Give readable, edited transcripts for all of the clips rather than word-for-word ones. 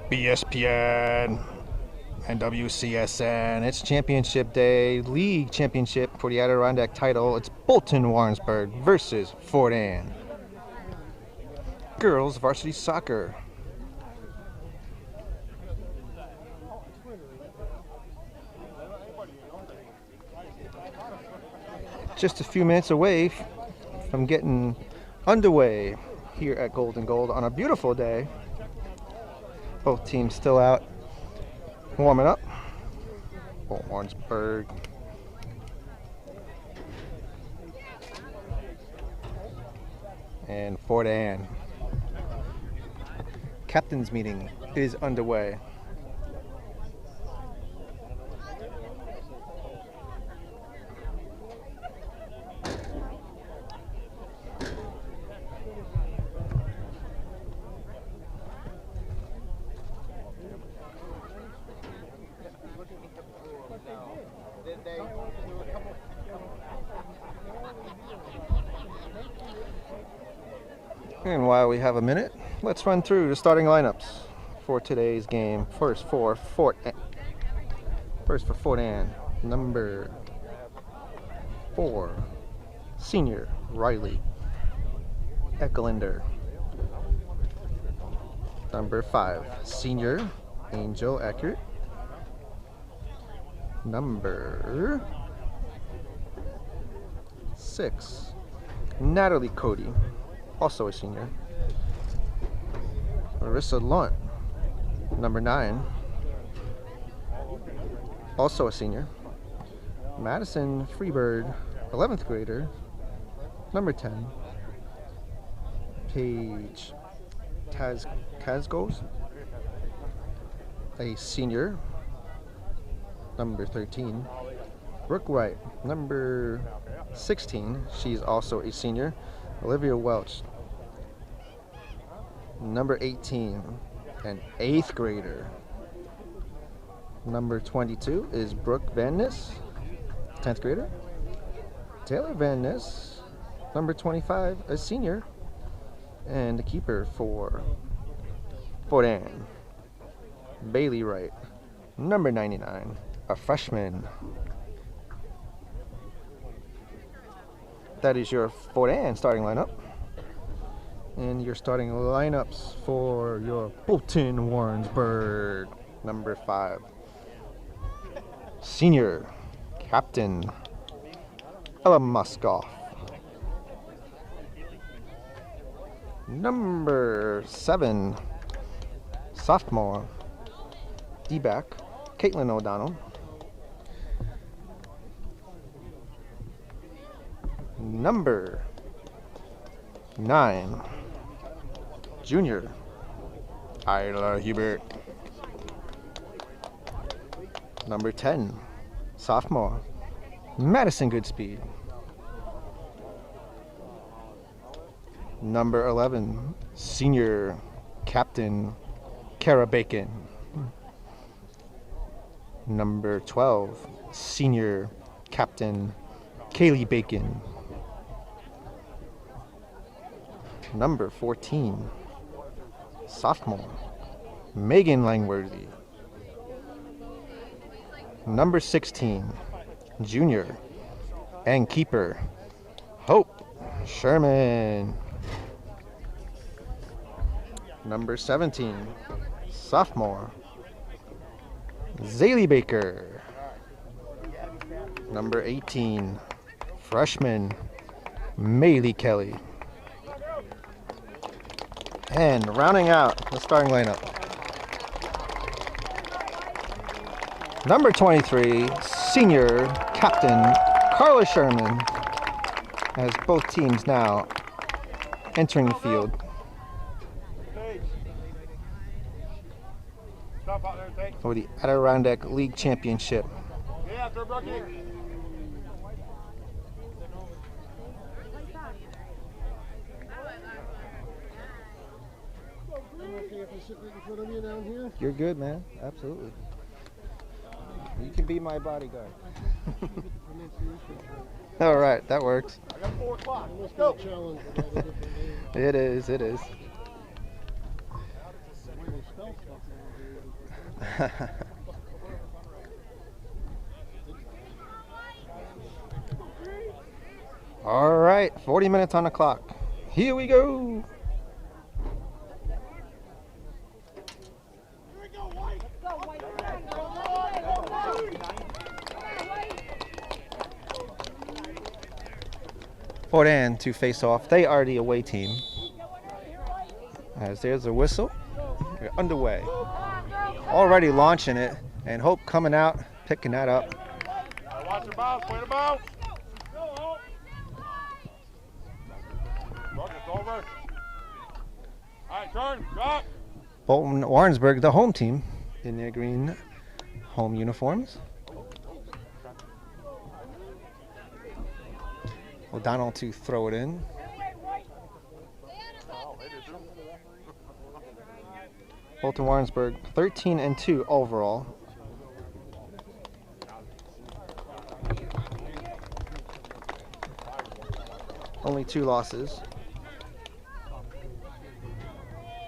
BSPN and WCSN. It's championship day, league championship for the Adirondack title. It's Bolton Warrensburg versus Fort Anne. Girls varsity soccer. Just a few minutes away from getting underway here at Golden Gold on a beautiful day. Both teams still out warming up. Warrensburg. And Fort Anne. Captain's meeting is underway. And while we have a minute, let's run through the starting lineups for today's game. First for Fort Anne, number 4, senior Riley Eckelander. Number 5, senior Angel Eckert. Number 6, Natalie Cody, also a senior. Marissa Lunt, number 9, also a senior. Madison Freebird, 11th grader, number 10. Paige Kazgos, a senior, number 13. Brooke Wright, number 16, she's also a senior. Olivia Welch, number 18, an 8th grader. Number 22 is Brooke Van Ness, 10th grader. Taylor Van Ness, number 25, a senior. And the keeper for Fort Anne, Bailey Wright, number 99, a freshman. That is your Fort Anne starting lineup. And your starting lineups for your Bolton Warrensburg. Number 5, senior captain Ella Muskoff. Number 7, sophomore D-back Caitlin O'Donnell. Number 9, junior Isla Hubert. Number 10, sophomore Madison Goodspeed. Number 11, senior captain Kara Bacon. Number 12, senior captain Kaylee Bacon. Number 14, sophomore Megan Langworthy. Number 16, junior and keeper Hope Sherman. Number 17, sophomore Zaylee Baker. Number 18, freshman Maylee Kelly. And rounding out the starting lineup, number 23, senior captain Carla Sherman, as both teams now entering the field. For the Adirondack League Championship. You're good, man. Absolutely. You can be my bodyguard. All right, that works. I got 4 o'clock. Let's go. It is. All right, 40 minutes on the clock. Here we go. Fort Ann to face off. They are the away team. As there's a whistle. We're underway. Already launching it. And Hope coming out, picking that up. Watch the bounce, play the bounce. Look, it's over. All right, turn, drop. Bolton Warrensburg, the home team, in their green home uniforms. O'Donnell to throw it in. Bolton Warrensburg 13-2 overall. Only 2 losses.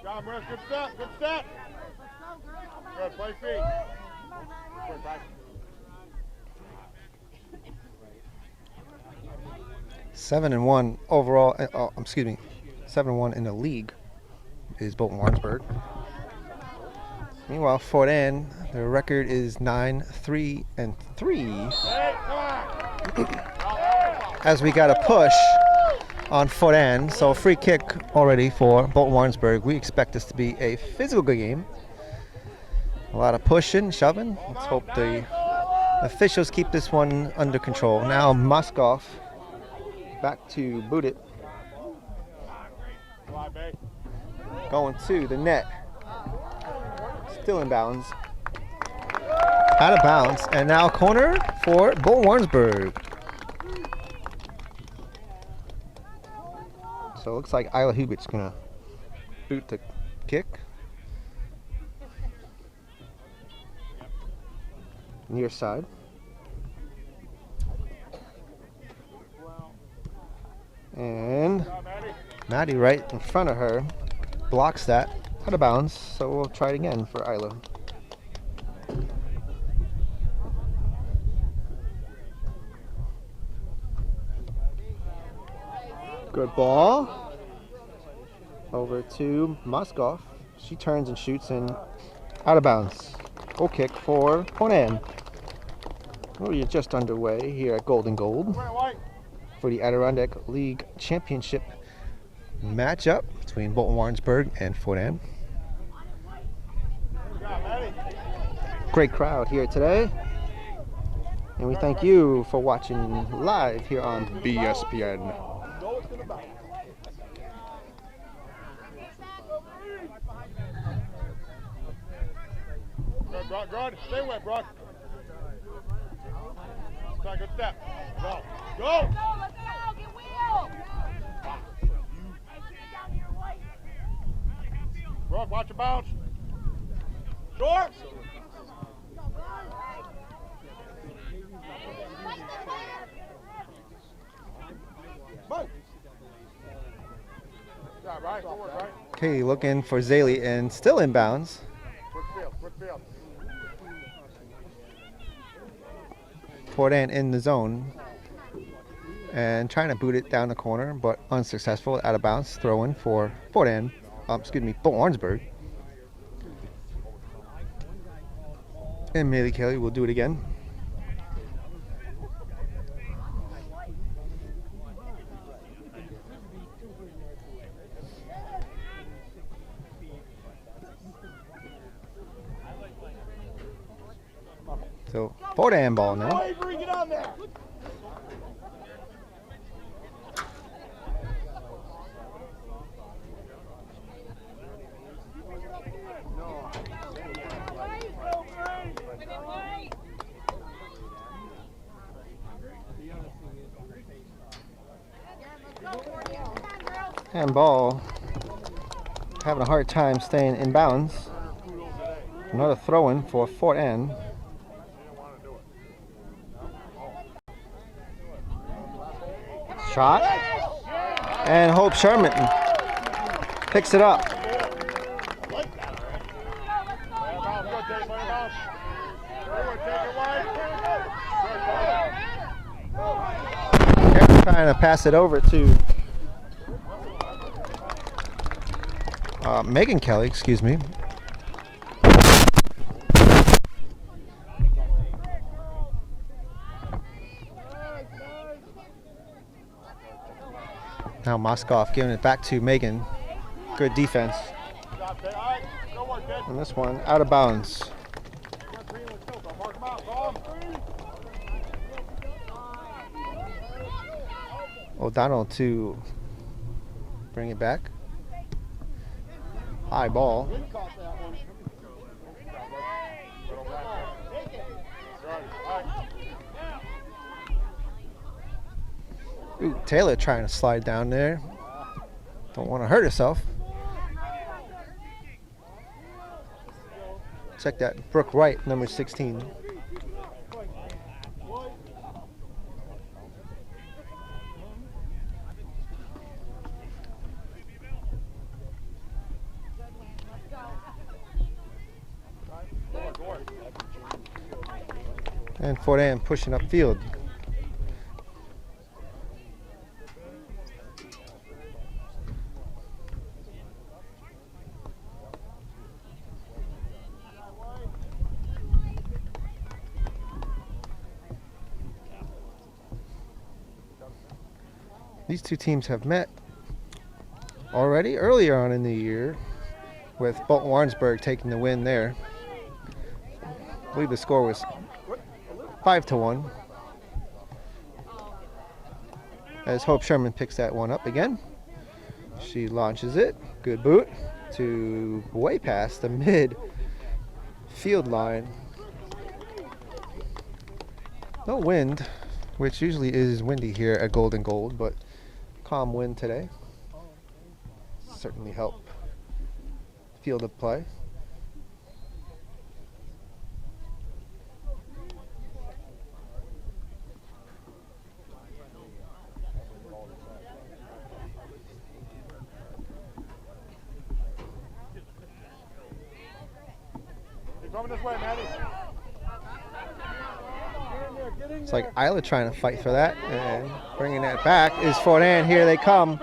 John, Briss, good step, good step. Good, play feet. Good, back. 7-1 overall. 7-1 in the league is Bolton Warrensburg. Meanwhile, Fort Ann, their record is 9-3-3. Hey, come on. As we got a push on Fort Ann, so free kick already for Bolton Warrensburg. We expect this to be a physical game. A lot of pushing, shoving. Let's hope the officials keep this one under control. Now Moskoff back to boot it. Going to the net. Still in bounds. Out of bounds. And now corner for Bolton Warrensburg. So it looks like Isla Hubert's going to boot the kick. Near side. And Maddie right in front of her blocks that out of bounds. So we'll try it again for Isla. Good ball. Over to Moskoff. She turns and shoots and out of bounds. Goal kick for Fort Ann. We're just underway here at Gold and Gold for the Adirondack League Championship matchup between Bolton Warrensburg and Fort Ann. Great crowd here today. And we thank you for watching live here on BSPN. Good, Brock, good. Stay wet, Brock. Take a good step. Go. Go! Let's go! Get Will! Brock, watch your bounce. Short! Yeah, right. Forward, right. Okay, looking for Zaley and still in bounds. Quick field, quick field. Fort Ann in the zone and trying to boot it down the corner, but unsuccessful. Out of bounds, throw in for Fort Ann. Bolton Warrensburg. And Millie Kelly will do it again. So Fort Ann ball now. Avery, get on there. And ball having a hard time staying in bounds. Another throw-in for Fort Ann. Shot. And Hope Sherman picks it up. trying to pass it over to Megan Kelly, excuse me. Now Moskoff giving it back to Megan. Good defense. And this one out of bounds. O'Donnell to bring it back. High ball. Ooh, Taylor trying to slide down there. Don't want to hurt herself. Check that. Brooke Wright, number 16. And Fort Ann pushing upfield. These two teams have met already earlier on in the year, with Bolton Warrensburg taking the win there. I believe the score was 5-1. As Hope Sherman picks that one up again. She launches it. Good boot to way past the mid-field line. No wind, which usually is windy here at Golden Gold, but calm wind today. Certainly help field of play. Coming this way, Maddie. It's like Isla trying to fight for that, and bringing that back is Fort Ann. Here they come.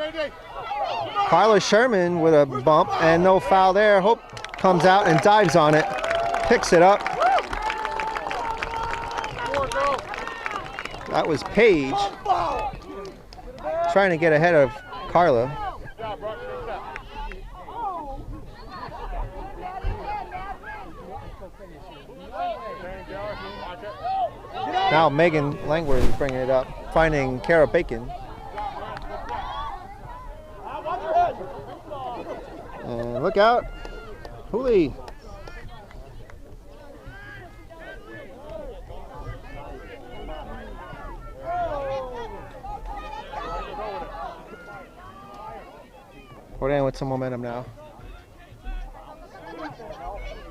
Carla Sherman with a bump and no foul there. Hope comes out and dives on it, picks it up. That was Paige trying to get ahead of Carla. Now Megan Langworth is bringing it up, finding Kara Bacon. And look out, Hooley. Fort Ann with some momentum now.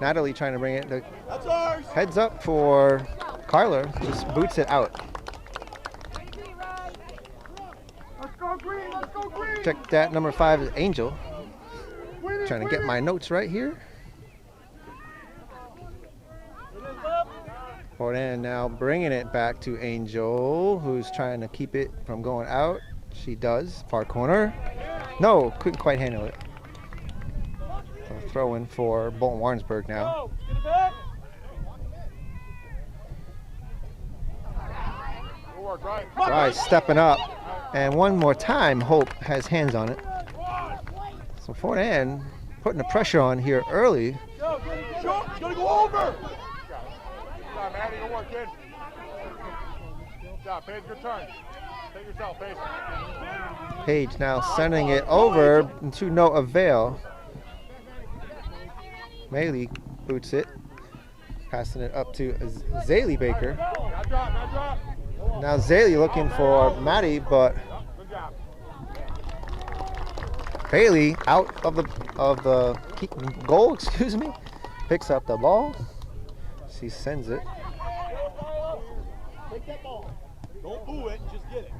Natalie trying to bring it. The heads up for Carla, just boots it out. Check that, number 5 is Angel. Trying to get my notes right here. Fort Ann now bringing it back to Angel, who's trying to keep it from going out. She does. Far corner. No, couldn't quite handle it. So throw in for Bolton Warrensburg now. Rise stepping up. And one more time, Hope has hands on it. So Fort Ann putting the pressure on here early. It's gonna go over. Maddie, good work, kid. Good job, Paige, good turn. Take yourself, Paige. Paige now sending it over to no avail. Maylee boots it, passing it up to Zaylee Baker. Not drop, not drop. Now Zaylee looking for Maddie, but Bailey out of the goal, excuse me, picks up the ball. She sends it. Take that ball. Don't boo it, just get it.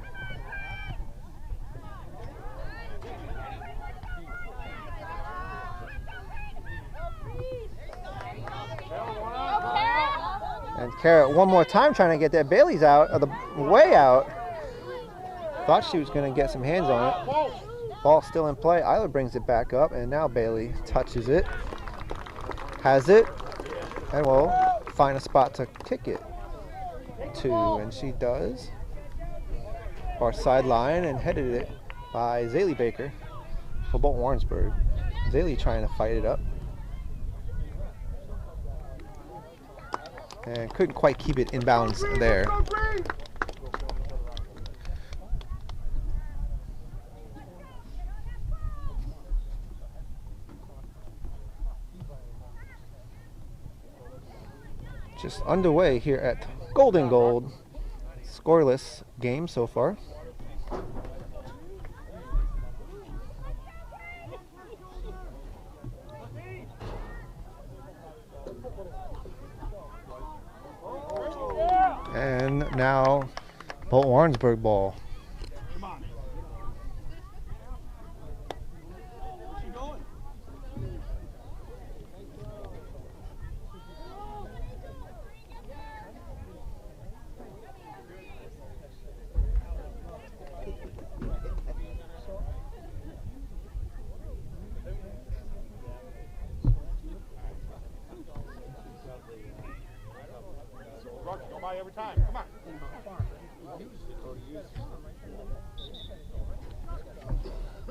And Carrot one more time trying to get that. Bailey's out of the way out. Thought she was going to get some hands on it. Ball still in play. Isla brings it back up, and now Bailey touches it. Has it, and will find a spot to kick it to, and she does. Far sideline, and headed it by Zaylee Baker for Bolton Warrensburg. Zaylee trying to fight it up. And couldn't quite keep it in bounds there. Just underway here at Golden Gold. Scoreless game so far. And now Bolton Warrensburg ball. Every time. Come on.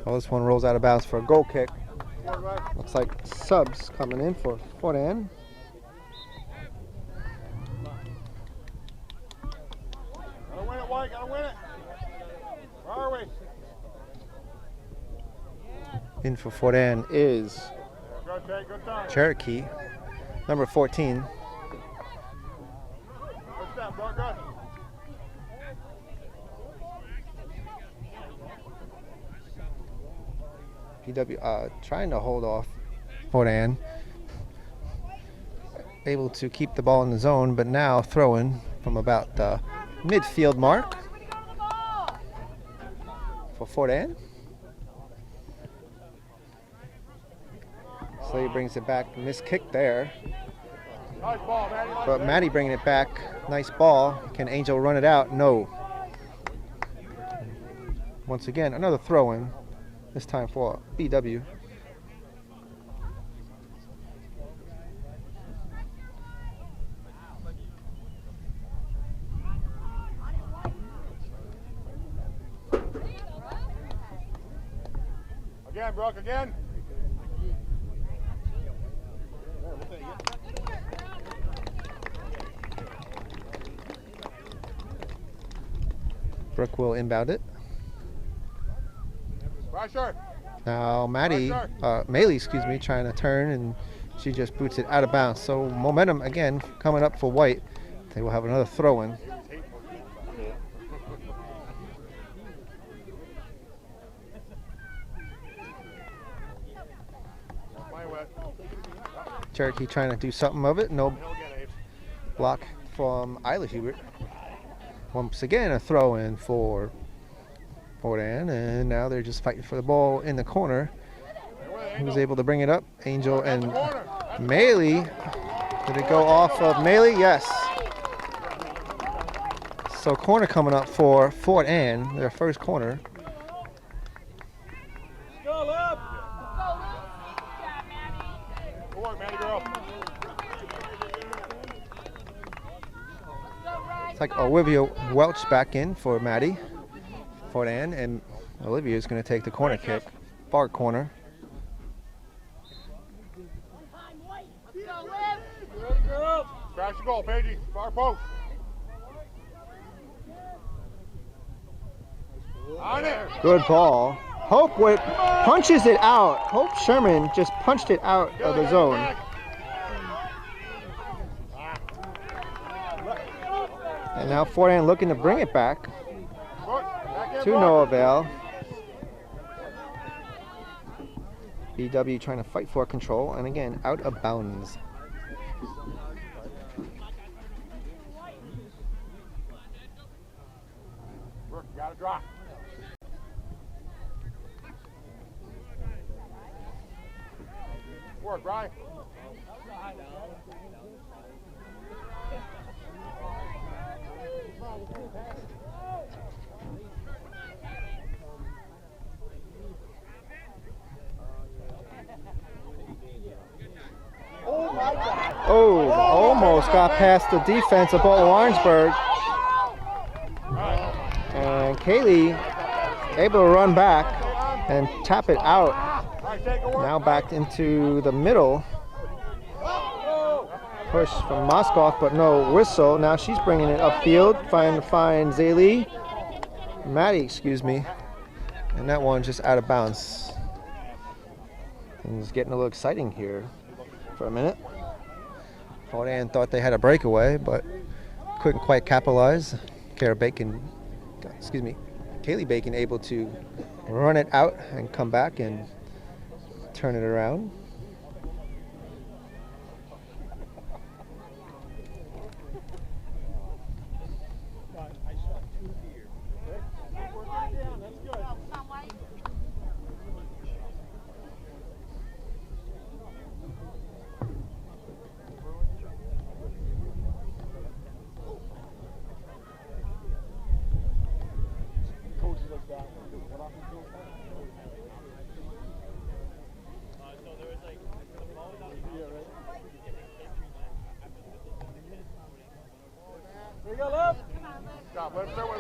Well, this one rolls out of bounds for a goal kick. Looks like subs coming in for Fortan. Gotta win it, White. Gotta win it. Where are we? In for Fortan is Good time. Cherokee, number 14. PW trying to hold off Fortan. Able to keep the ball in the zone, but now throwing from about the midfield mark for Fortan. Slade brings it back. Missed kick there. Nice ball, Maddie. But Maddie bringing it back. Nice ball. Can Angel run it out? No. Once again, another throw-in. This time for BW. Again, Brooke, again. Brooke will inbound it. Pressure. Now Maylee, trying to turn, and she just boots it out of bounds. So momentum again coming up for White. They will have another throw-in. Cherokee trying to do something of it. No block from Isla Hubert. Once again, a throw-in for Fortan, and now they're just fighting for the ball in the corner. He was able to bring it up. Angel and Maylee. Did it go off of Maylee? Yes. So corner coming up for Fortan, their first corner. It's like Olivia Welch back in for Maddie Fortan, and Olivia is going to take the corner kick, far corner. Crash the goal, Paige. Far post. On it. Good ball. Hope punches it out. Hope Sherman just punched it out of the zone. And now Fortan looking to bring it back to no avail. BW trying to fight for control, and again out of bounds. Got to drop. Work, Brian. almost got past the defense of Bolton Warrensburg. And Kaylee able to run back and tap it out. Now back into the middle. Push from Moskoff, but no whistle. Now she's bringing it upfield, trying to find Maddie, excuse me. And that one just out of bounds. Things getting a little exciting here for a minute. Fort Ann thought they had a breakaway, but couldn't quite capitalize. Kaylee Bacon able to run it out and come back and turn it around.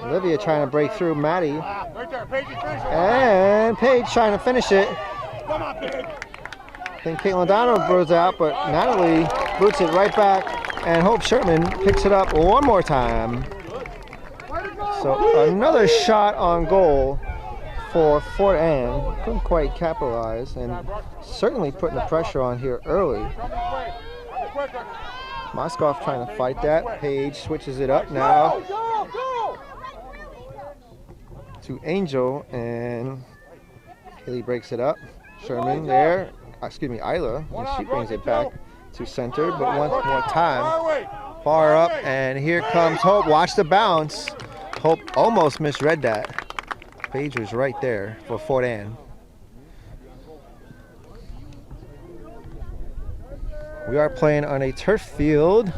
Olivia trying to break through Maddie. And Paige trying to finish it. I think Caitlin Donald throws out, but Natalie boots it right back, and Hope Sherman picks it up one more time. So another shot on goal for Fort Ann. Couldn't quite capitalize, and certainly putting the pressure on here early. Moskoff trying to fight that. Paige switches it up now to Angel, and Haley breaks it up. Sherman there, Isla, and she brings it back to center, but one more time. Far up, and here comes Hope. Watch the bounce. Hope almost misread that. Paige was right there for Fort Ann. We are playing on a turf field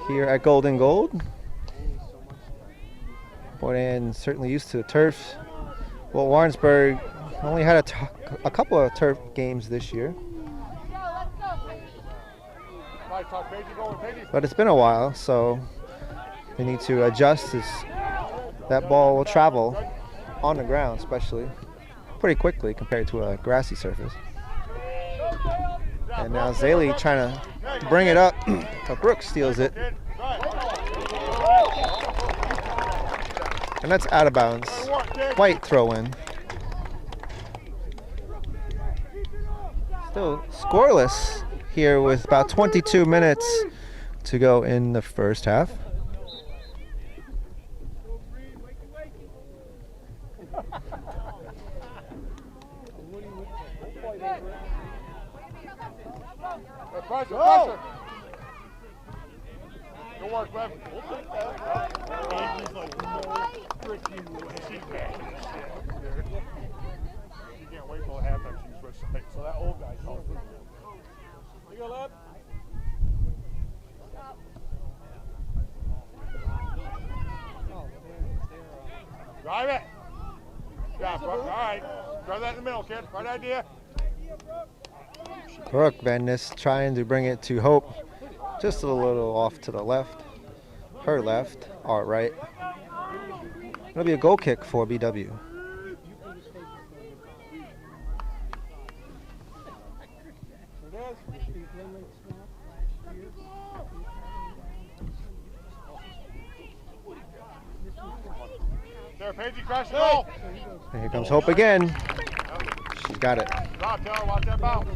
here at Golden Gold. Fort Ann certainly used to the turf. Well, Warrensburg only had a couple of turf games this year. But it's been a while, so they need to adjust as that ball will travel on the ground, especially pretty quickly compared to a grassy surface. And now Zaley trying to bring it up, but Brooks steals it. And that's out of bounds. White throw in. Still scoreless here with about 22 minutes to go in the first half. Pressure. Good work, Lev. She's like, no freaking way. She's bad. She can't wait till halftime. She switched sides. So that old guy's all through. You go, Lev. Drive it. Yeah, all right. Drive that in the middle, kid. Right idea. Brooke Van Ness trying to bring it to Hope, just a little off to the left, her left, our right. It'll be a goal kick for BW. There, Paige, crash the goal. And here comes Hope again. She's got it. Stop, Taylor, watch that bounce.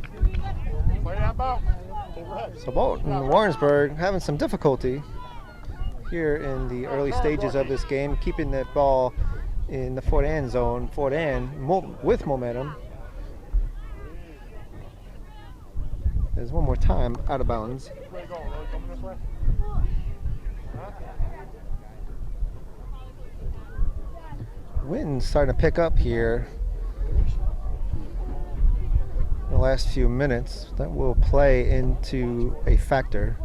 Play that bounce. So Bolton Warrensburg having some difficulty here in the early stages of this game, keeping that ball in the Fort Ann zone. Fort Ann with momentum. There's one more time out of bounds. Wind's starting to pick up here in the last few minutes. That will play into a factor.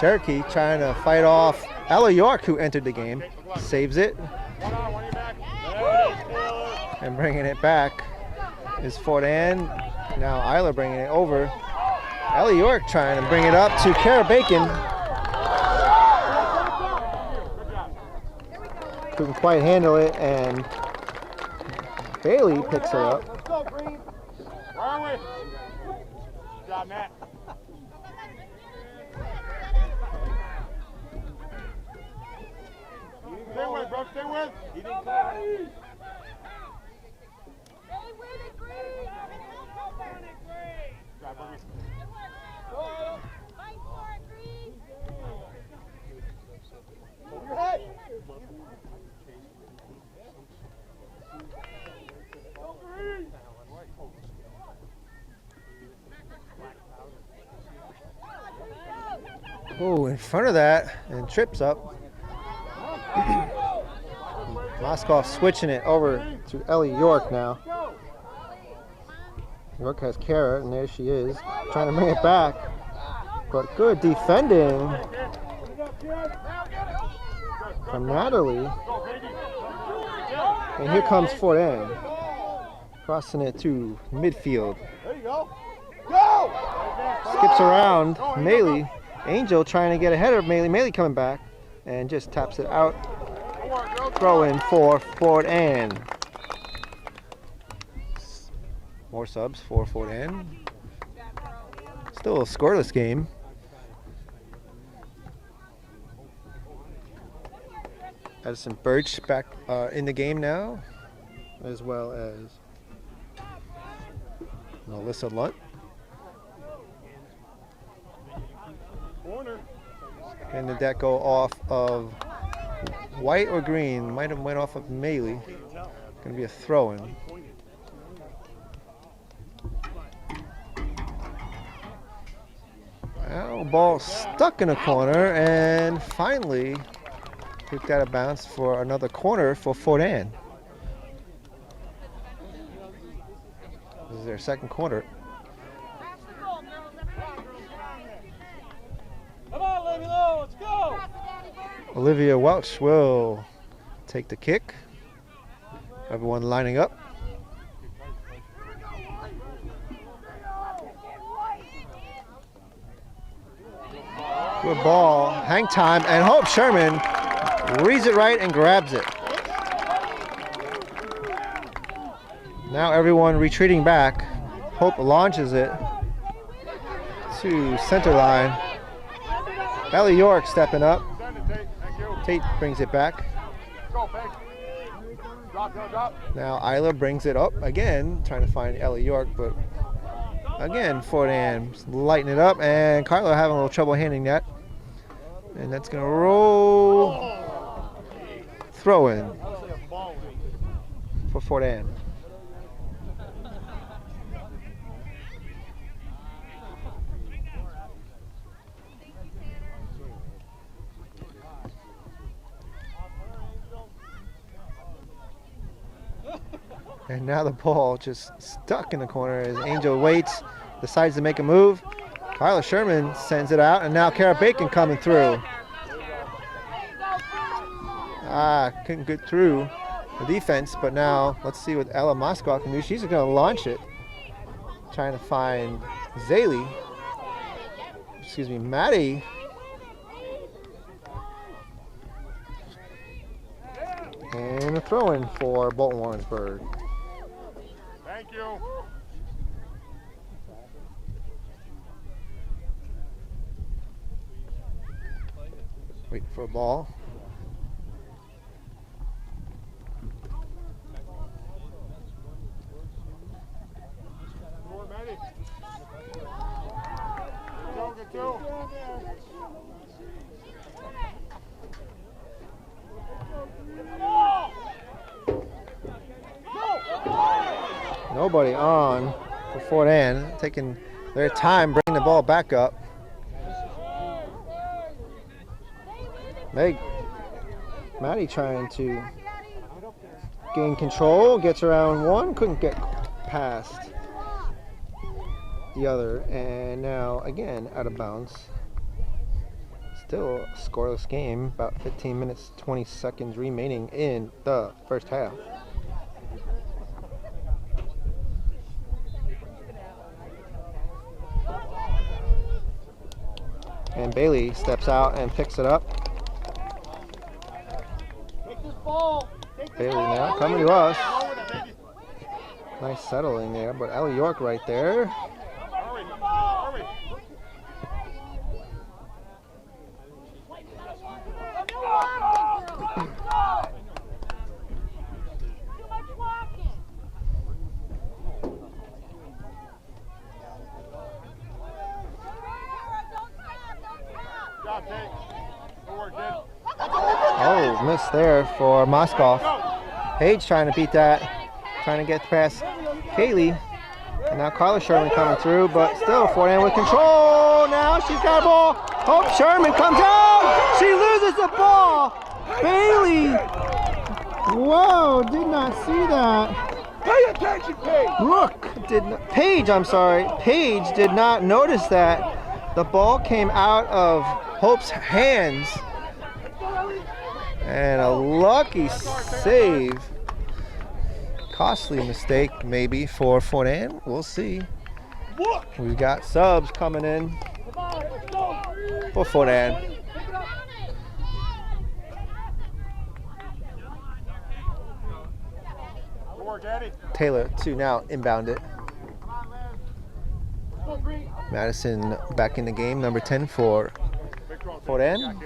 Cherokee trying to fight off Ella York, who entered the game, saves it. One on, one back. There it is, Taylor. And bringing it back is Fort Ann. Now Isla bringing it over. Ella York trying to bring it up to Kara Bacon. Couldn't quite handle it, and Bailey picks it up. Let's go, Green. Where are we? Good job, Matt. Stay with, bro. Stay with. He didn't call. Stay with it, Green. Help on it, Green. Good job, Boogie. Fight for it, Green. Over your head. Go, Green. Oh, in front of that, and trips up. Moskoff switching it over to Ellie York now. York has Kara, and there she is, trying to bring it back. But good defending from Natalie. And here comes Fort Ann, crossing it to midfield. There you go. Go! Skips around Maley. Angel trying to get ahead of Maley. Maley coming back and just taps it out. Throw in for Fort Ann. More subs for Fort Ann. Still a scoreless game. Addison Birch back in the game now, as well as Melissa Lunt. Corner. And did that go off of white or green? Might have went off of Maley. Gonna be a throw-in. Now ball stuck in a corner and finally kicked out of bounds for another corner for Fort Ann. This is their second corner. Come on, Lady Low, let's go. Olivia Welch will take the kick. Everyone lining up. Good ball, hang time, and Hope Sherman reads it right and grabs it. Now everyone retreating back. Hope launches it to center line. Ellie York stepping up. Tate brings it back. Now Isla brings it up again, trying to find Ellie York, but again Fort Ann lighting it up, and Carla having a little trouble handling that. And that's gonna roll. Throw in for Fort Ann. And now the ball just stuck in the corner as Angel waits, decides to make a move. Carla Sherman sends it out, and now Kara Bacon coming through. Couldn't get through the defense, but now let's see what Ella Moskow can do. She's going to launch it, trying to find Maddie. And a throw-in for Bolton Warrensburg. Thank you. Wait for a ball. Nobody on for Fort Ann, taking their time bringing the ball back up. Maddie trying to gain control, gets around one, couldn't get past the other, and now again out of bounds. Still a scoreless game. About 15 minutes, 20 seconds remaining in the first half. And Bailey steps out and picks it up. Bailey now coming to us. Nice settling there, but Ellie York right there. Oh, missed there for Moskoff. Paige trying to beat that, trying to get past Kaylee. And now Carla Sherman coming through, but still Fort Ann with control. Now she's got a ball. Hope Sherman comes out. She loses the ball. Bailey. Whoa, did not see that. Pay attention, Paige. Brooke did not, Paige, I'm sorry. Paige did not notice that. The ball came out of Hope's hands. And a lucky save. Costly mistake maybe for Fort Ann. We'll see. We've got subs coming in for Fort Ann. Taylor to now inbound it. Madison back in the game, number 10 for Fort Ann.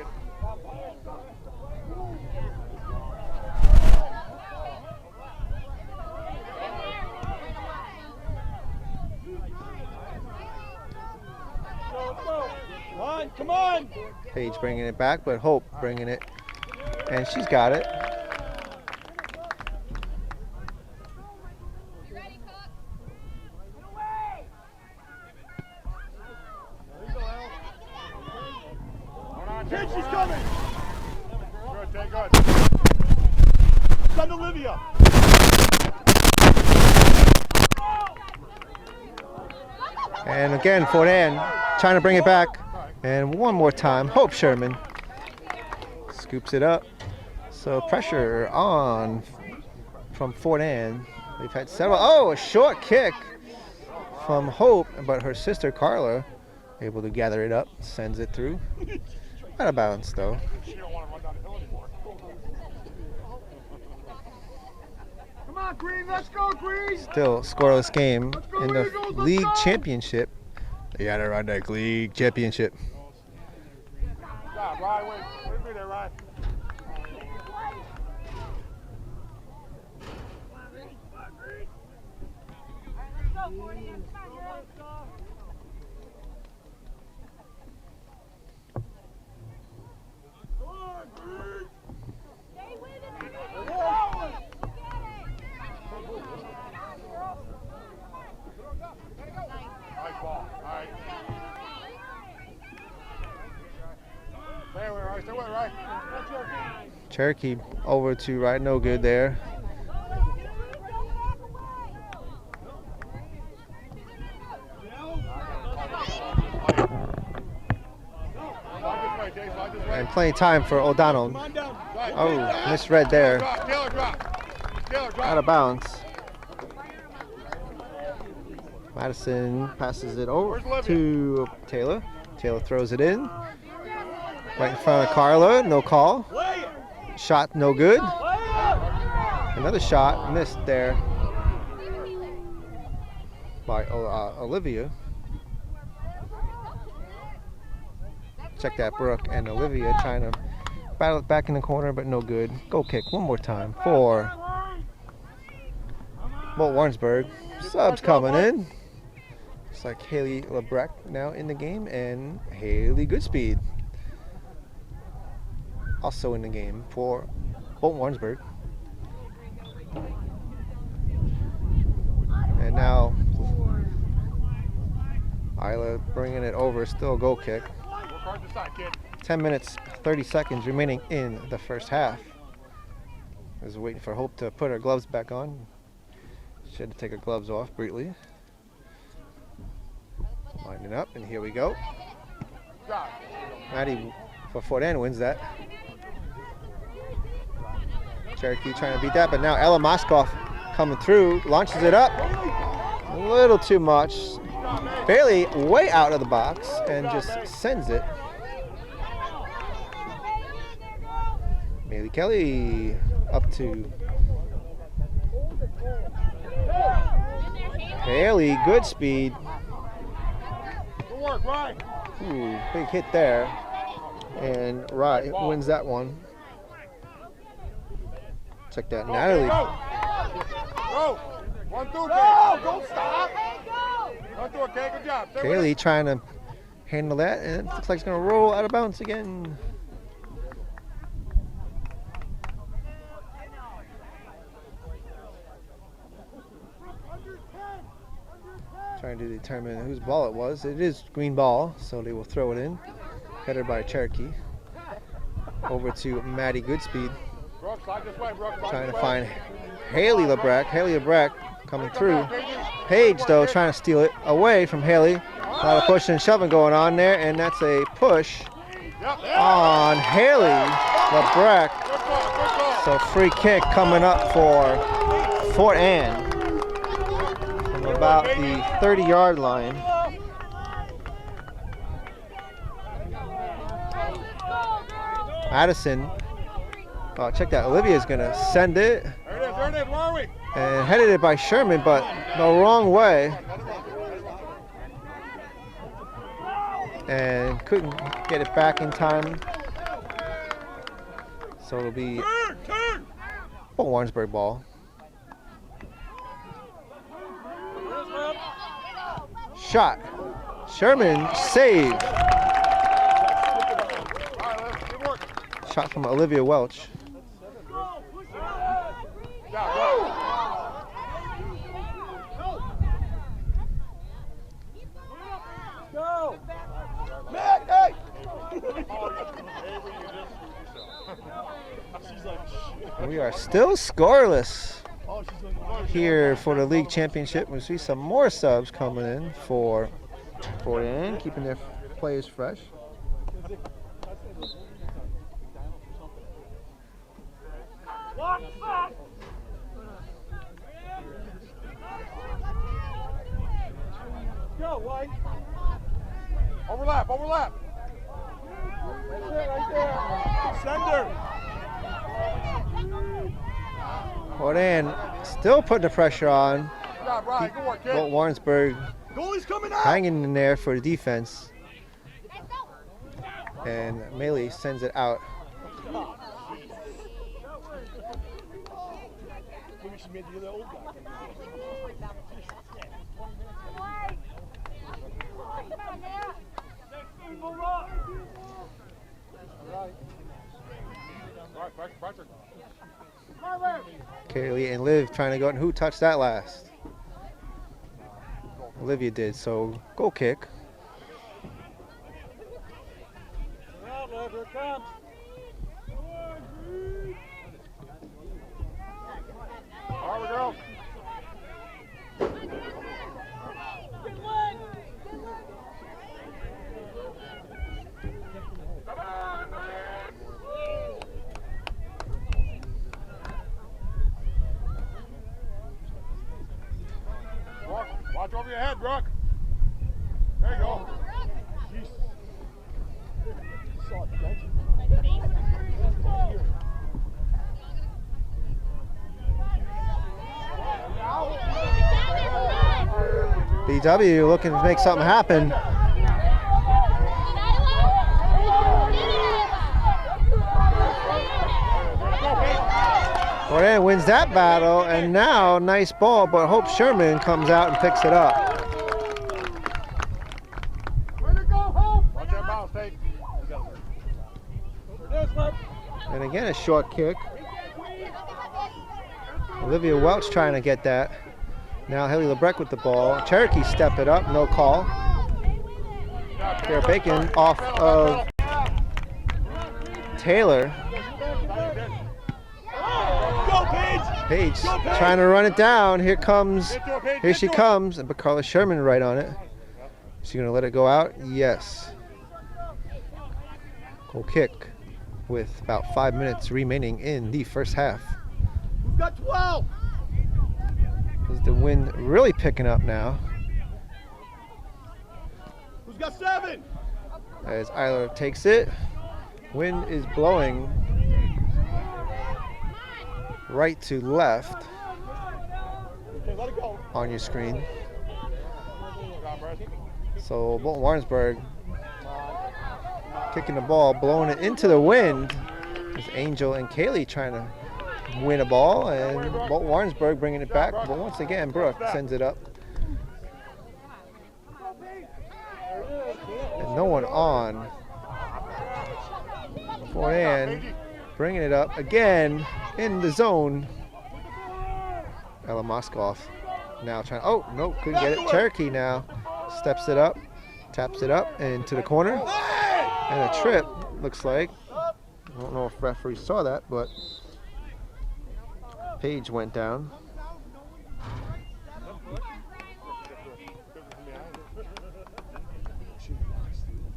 Come on! Paige bringing it back, but Hope bringing it, and she's got it. Kid, she's coming! Good, take good. Send Olivia! And again, Fort Ann trying to bring it back. And one more time, Hope Sherman scoops it up. So pressure on from Fort Ann. They've had several. Oh, a short kick from Hope, but her sister Carla able to gather it up, sends it through. Out of bounds though. She don't want to run down the hill anymore. Come on, Green, let's go, Green! Still scoreless game in the league championship. The Adirondack League Championship. Stop, Ryan, wait a minute, Ryan. Cherokee over to right, no good there. And plenty of time for O'Donnell. Oh, misread there. Out of bounds. Madison passes it over to Taylor. Taylor throws it in. Right in front of Carla, no call. Shot no good. Another shot missed there by Olivia. Check that, Brooke and Olivia trying to battle it back in the corner, but no good. Goal kick one more time for Warrensburg. Subs coming in. Looks like Haley Lebrecht now in the game and Haley Goodspeed also in the game for Bolton Warrensburg. And now Isla bringing it over, still a goal kick. 10 minutes, 30 seconds remaining in the first half. I was waiting for Hope to put her gloves back on. She had to take her gloves off briefly. Lining up, and here we go. Maddie for Fort Ann wins that. Cherokee trying to beat that, but now Ella Moskoff coming through, launches it up. A little too much. Bailey way out of the box and just sends it. Bailey Kelly up to Bailey, good speed. Good work, Ryan. Ooh, big hit there. And Rye wins that one. Check that, Natalie. Go. 1 through, Kay. Don't stop. 1 through, Kay. Good job. Kaylee trying to handle that, and it looks like it's going to roll out of bounds again. Trying to determine whose ball it was. It is green ball, so they will throw it in. Headed by Cherokee. Over to Maddie Goodspeed. Brooke, slide this way, Brooke. Slide Trying this to way. find Haley LeBrecq. Haley LeBrecq coming through. Paige, though, trying to steal it away from Haley. A lot of pushing and shoving going on there, and that's a push on Haley LeBrecq. Good ball. So free kick coming up for Fort Ann from about the 30-yard line. Madison, oh, check that, Olivia's gonna send it. There it is, where are we? And headed it by Sherman, but the wrong way. And couldn't get it back in time. So it'll be a Warrensburg ball. Shot. Sherman save. Shot from Olivia Welch. Go! We are still scoreless here for the league championship. We see some more subs coming in for Fort Ann, keeping their players fresh. Go, White. Overlap. That's it right there. Sender. Fort Ann still putting the pressure on. Good job, Ryan. Good work, kid. Bolt Warrensburg Goalie's coming out. hanging in there for the defense. And Melee sends it out. Maybe she made the other old guy. Kaylee and Liv trying to go, and who touched that last? Olivia did, so goal kick. All right, girls. Watch over your head, Brooke. There you go. Jeez. Saw it, don't you? BW looking to make something happen. Fort Ann wins that battle, and now nice ball, but Hope Sherman comes out and picks it up. Watch that bounce, Tate. And again, a short kick. Olivia Welch trying to get that. Now Haley LeBrecq with the ball. Cherokee step it up, no call. Kara Bacon off of Taylor. Paige trying to run it down. Here she comes, and Carla Sherman right on it. Is she gonna let it go out? Yes. Goal kick with about 5 minutes remaining in the first half. Who's got 12? Is the wind really picking up now? Who's got 7? As Eiler takes it. Wind is blowing right to left Okay, let it go. on your screen. So Bolton Warrensburg kicking the ball, blowing it into the wind. There's Angel and Kaylee trying to win a ball, and Bolton Warrensburg bringing it back. But once again, Brooke sends it up. And no one on. Forehand, bringing it up again in the zone. Ella Moskoff now trying, oh, no, couldn't get it. Cherokee now steps it up, taps it up into the corner. And a trip, looks like. I don't know if referees saw that, but Paige went down.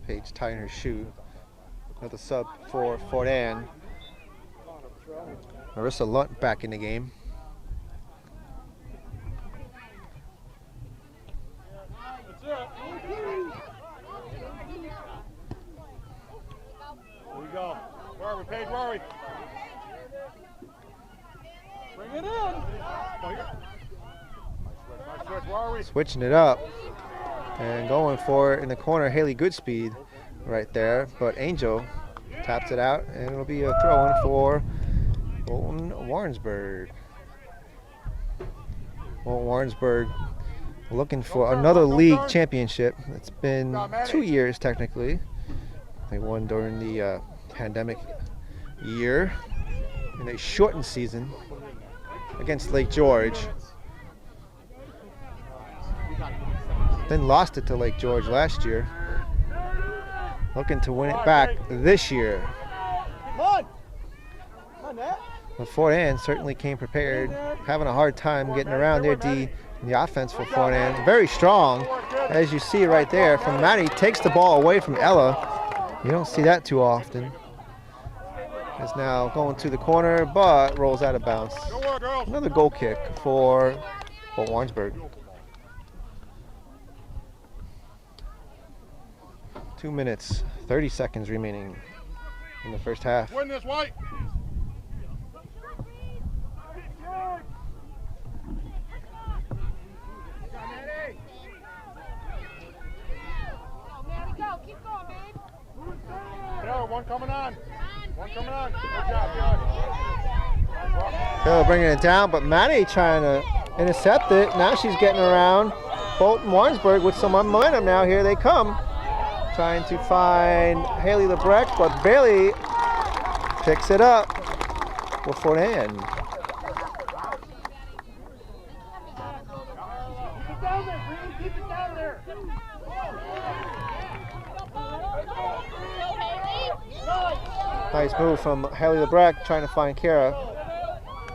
Paige tying her shoe. Another sub for Fort Ann. Marissa Lunt back in the game. Here we go. Where are we, Paige? Where are we? Bring it in. Oh, here. Nice switch. Where are we? Switching it up and going for it in the corner. Haley Goodspeed right there, but Angel taps it out, and it'll be a throw-in for Bolton Warrensburg. Bolton Warrensburg looking for another league championship. It's been 2 years technically. They won during the pandemic year in a shortened season against Lake George. Then lost it to Lake George last year. Looking to win it back this year. Come on. Come on, Nat. But Fort Ann certainly came prepared, having a hard time getting around their D in the offense for Fort Ann. Very strong, as you see right there from Maddie. Takes the ball away from Ella. You don't see that too often. Is now going to the corner, but rolls out of bounds. Another goal kick for Bolton Warrensburg. 2 minutes, 30 seconds remaining in the first half. Win this, White. One coming on. One coming on. Good job, Taylor bringing it down, but Maddie trying to intercept it. Now she's getting around Bolton Warrensburg with some momentum now. Here they come. Trying to find Haley Lebrecht, but Bailey picks it up for Fort Ann. Keep it down there, Bree. Keep it down there. Nice move from Haley Lebrecht, trying to find Kara,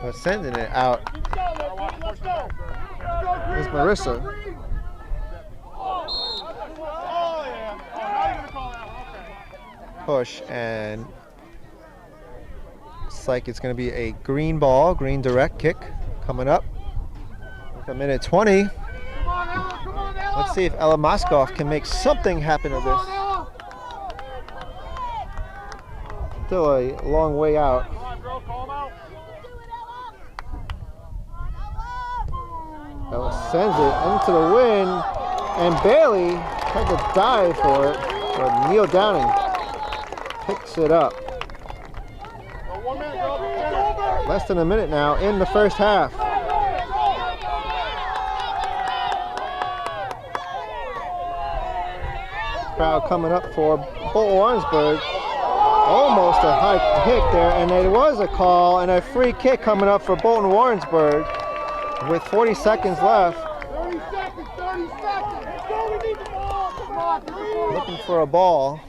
but sending it out. Let's go. Is Marissa. Push, and it's like it's going to be a green ball, green direct kick coming up with 1:20. Let's see if Ella Moskoff can make something happen of this. Still a long way out. Ella sends it into the wind, and Bailey had to dive for it, but Neil Downing picks it up. Less than a minute now in the first half. Crowd coming up for Bolton Warrensburg. Almost a high kick there, and there was a call and a free kick coming up for Bolton Warrensburg with 40 seconds left. 30 seconds, 30 seconds. Let's go, we need the ball. Come on, Looking for a ball.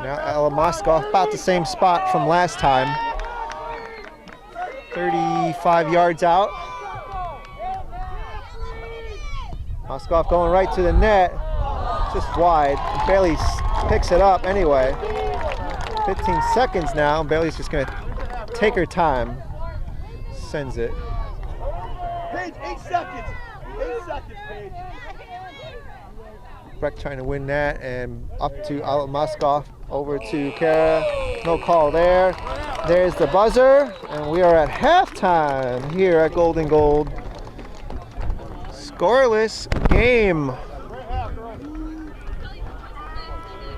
Now Ella Moskoff about the same spot from last time. 35 yards out. Moskoff going right to the net. Just wide. Bailey picks it up anyway. 15 seconds now. Bailey's just going to take her time. Sends it. Paige, 8 seconds. 8 seconds, Paige. Breck trying to win that, and up to Moskoff, over to Kara. No call there. There's the buzzer, and we are at halftime here at Golden Gold. Scoreless game.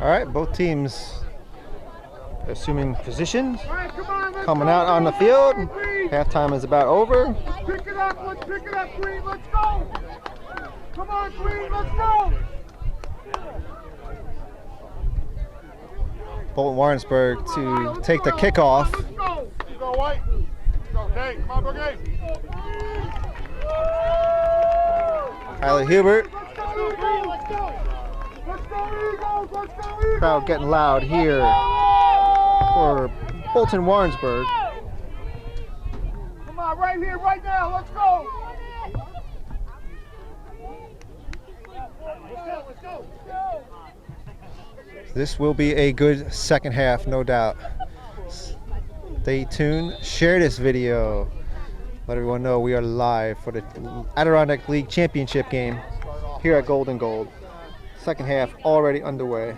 All right, both teams assuming positions, coming out on the field. Halftime is about over. Pick it up, Queen, let's go! Come on, Queen, let's go! Bolton Warrensburg to take the kickoff. Let's go! You go, White. Let's go, Dave. Come on, Boogie. Kylie Hubert. Let's go, Eagles! Let's go, Eagles! Let's go, Eagles! Crowd getting loud here for Bolton Warrensburg. Come on, right here, right now. Let's go! Let's go! This will be a good second half, no doubt. Stay tuned. Share this video. Let everyone know we are live for the Adirondack League Championship game here at Golden Gold. Second half already underway.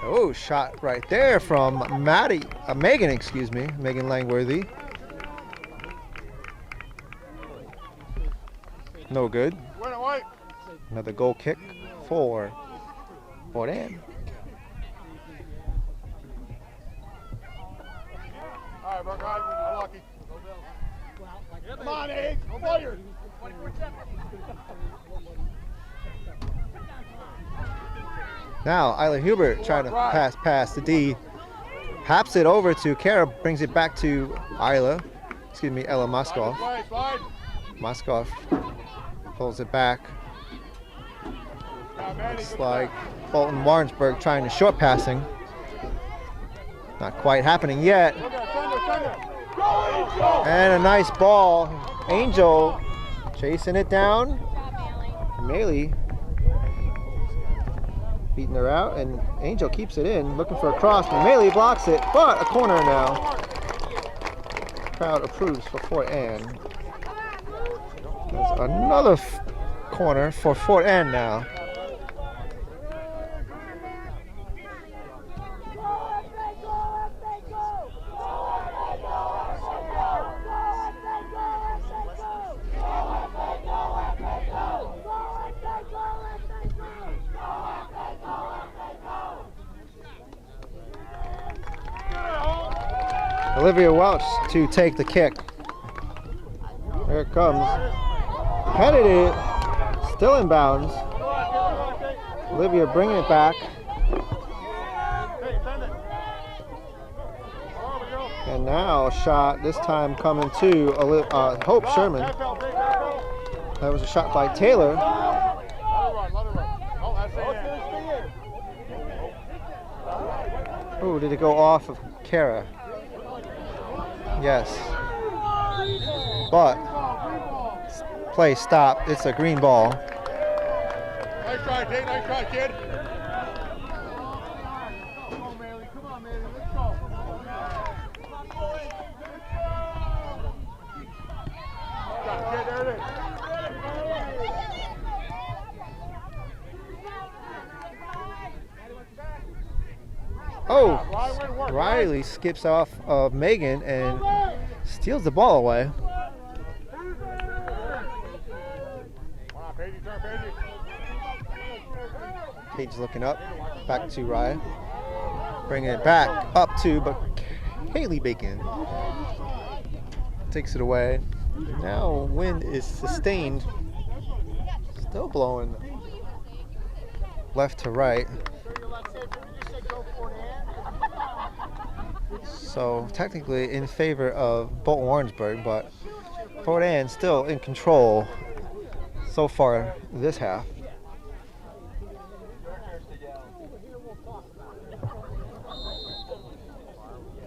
Oh, shot right there from Megan, excuse me, Megan Langworthy. No good. Win it, White. Another goal kick for Fort Ann. All right, Brook, unlucky. Come on, Abe. Fire. Now Isla Hubert trying to pass to D. Haps it over to Kara, brings it back to Ella Moskoff. Moskoff pulls it back. Looks like Bolton Warrensburg trying to short passing. Not quite happening yet. And a nice ball. Angel chasing it down. Maley beating her out, and Angel keeps it in, looking for a cross, but Maley blocks it, but a corner now. Crowd approves for Fort Ann. There's another corner for Fort Ann now. Olivia Welch to take the kick. Here it comes. Headed it. Still in bounds. Olivia bringing it back. And now a shot, this time coming to Hope Sherman. That was a shot by Taylor. Oh, did it go off of Kara? Yes. But play stopped. It's a green ball. Nice try, Tate. Nice try, kid. Come on, Maley. Come on, Maley. Let's go. Got it, kid. There it is. Oh, Riley skips off of Megan and steals the ball away. Paige looking up, back to Ryan. Bringing it back up to, but Haley Bacon takes it away. Now wind is sustained, still blowing left to right. So technically in favor of Bolton Warrensburg, but Fort Ann still in control so far this half.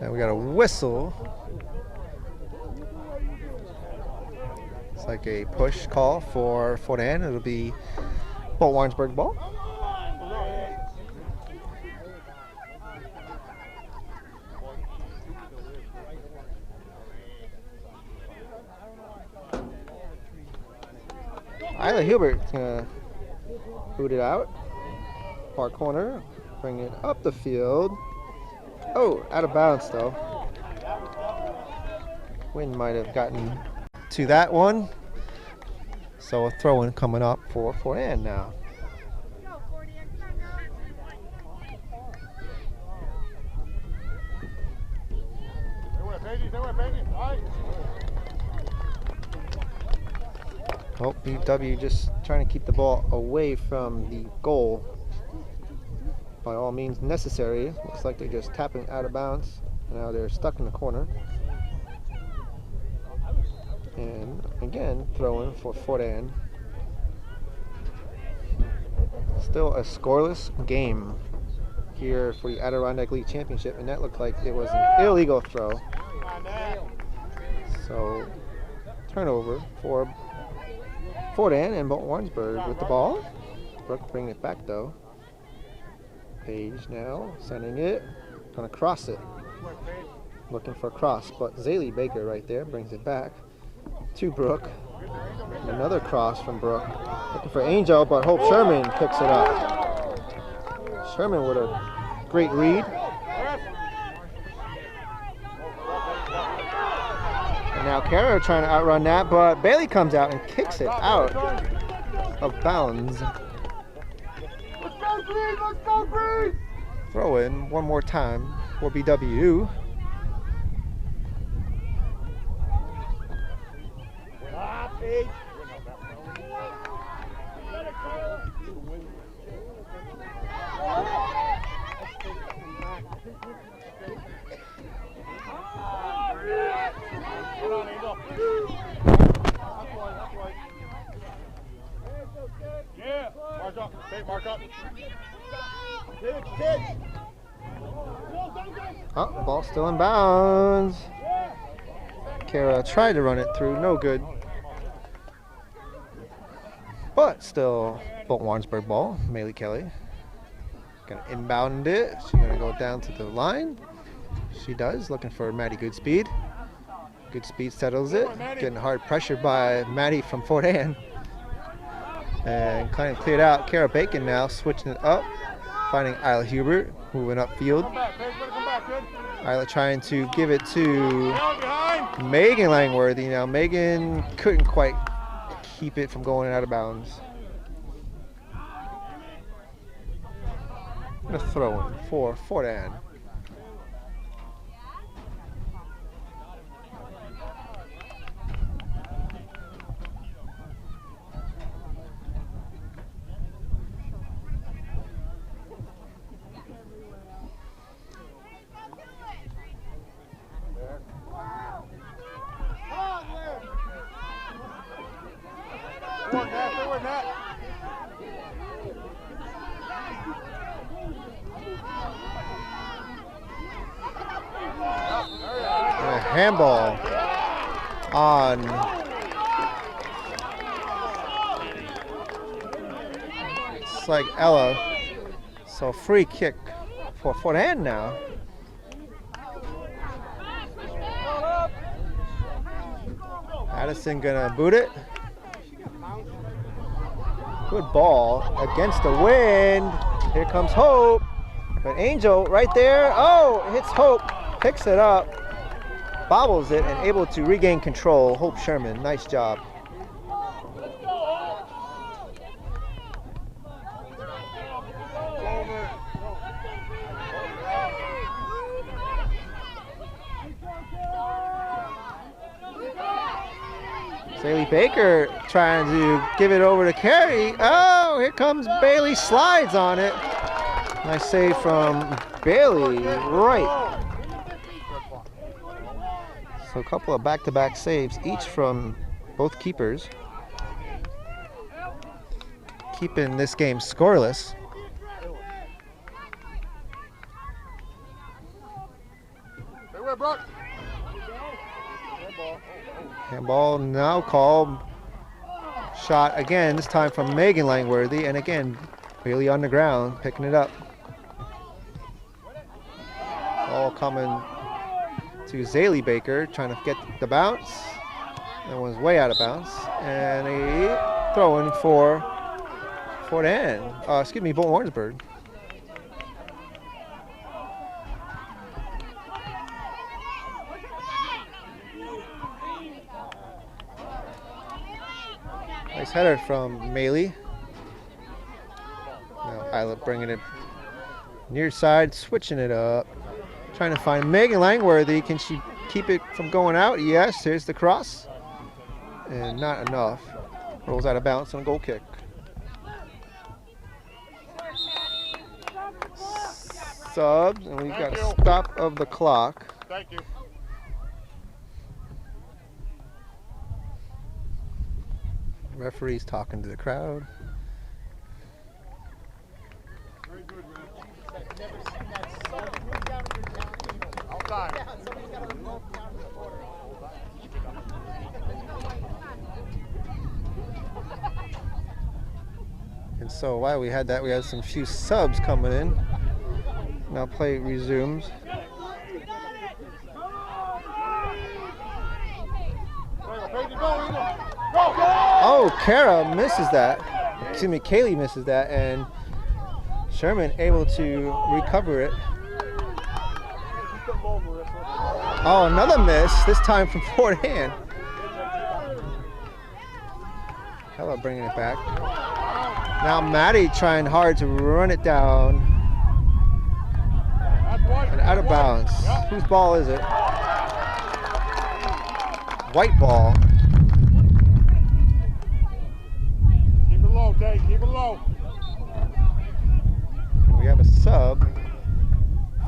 And we got a whistle. It's like a push call for Fort Anne. It'll be Bolton Warrensburg ball. Isla Hubert's gonna boot it out. Far corner, bring it up the field. Oh, out of bounds though. Wind might have gotten to that one. So a throw-in coming up for Fort Anne now. Oh, BW just trying to keep the ball away from the goal. By all means necessary. Looks like they're just tapping out of bounds. Now they're stuck in the corner. And again, throwing for Fort Anne. Still a scoreless game here for the Adirondack League Championship, and that looked like it was an illegal throw. So, turnover for Fort Anne, and Bolton Warrensburg with the ball. Brooke bringing it back though. Page now sending it, gonna cross it. Looking for a cross, but Zaylee Baker right there brings it back to Brooke. Another cross from Brooke. Looking for Angel, but Hope Sherman picks it up. Sherman with a great read. And now Kara trying to outrun that, but Bailey comes out and kicks it out of bounds. Throw in one more time for BW. Yeah, mark up. Take mark up. Oh, ball still in bounds. Kara tried to run it through, no good. But still, Bolton Warrensburg ball. Maylee Kelly gonna inbound it. She's gonna go down to the line. She does, looking for Maddie Goodspeed. Goodspeed settles it, getting hard pressure by Maddie from Fort Anne. And kind of cleared out. Kara Bacon now switching it up, finding Isla Hubert, moving upfield. Isla trying to give it to Megan Langworthy. Now Megan couldn't quite keep it from going out of bounds. And a throw in for Fort Anne. Handball on it's like Ella. So free kick for Fort Anne now. Addison gonna boot it. Good ball against the wind. Here comes Hope. But Angel right there. Oh, it hits Hope. Picks it up. Bobbles it and able to regain control. Hope Sherman, nice job. Zaylee Baker trying to give it over to Carey. Oh, here comes Bailey, slides on it. Nice save from Bailey, right. So a couple of back-to-back saves, each from both keepers. Keeping this game scoreless. Handball now called shot again, this time from Megan Langworthy, and again, Bailey on the ground, picking it up. All coming to Zaylee Baker, trying to get the bounce. That one's way out of bounds. And a throw in for Fort Ann. Excuse me, Bolton Warrensburg. Nice header from Maley. Now Isla bringing it near side, switching it up. Trying to find Megan Langworthy. Can she keep it from going out? Yes, here's the cross. And not enough. Rolls out of bounds on a goal kick. Subs, and we've got a stop of the clock. Thank you. Referee's talking to the crowd. Very good, man. Never seen that. Outside. And so while we had that, we had some few subs coming in. Now play resumes. Oh, Kara misses that. Excuse me, Kaylee misses that, and Sherman able to recover it. Oh, another miss, this time from Fort Ann. Hella bringing it back. Now Maddie trying hard to run it down. And out of bounds. Whose ball is it? White ball. Keep it low, Dave. Keep it low. We have a sub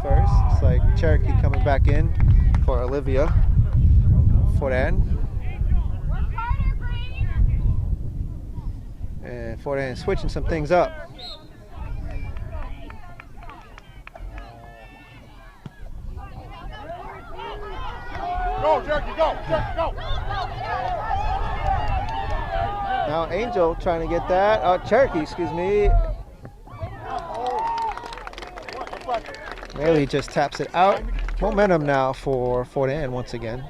first. It's like Cherokee coming back in for Olivia. Fort Ann. And Fort Ann switching some things up. Go, Cherokee, go, Cherokee, go. Now Angel trying to get that. Cherokee, excuse me. Maley just taps it out. Momentum now for Fort Ann once again.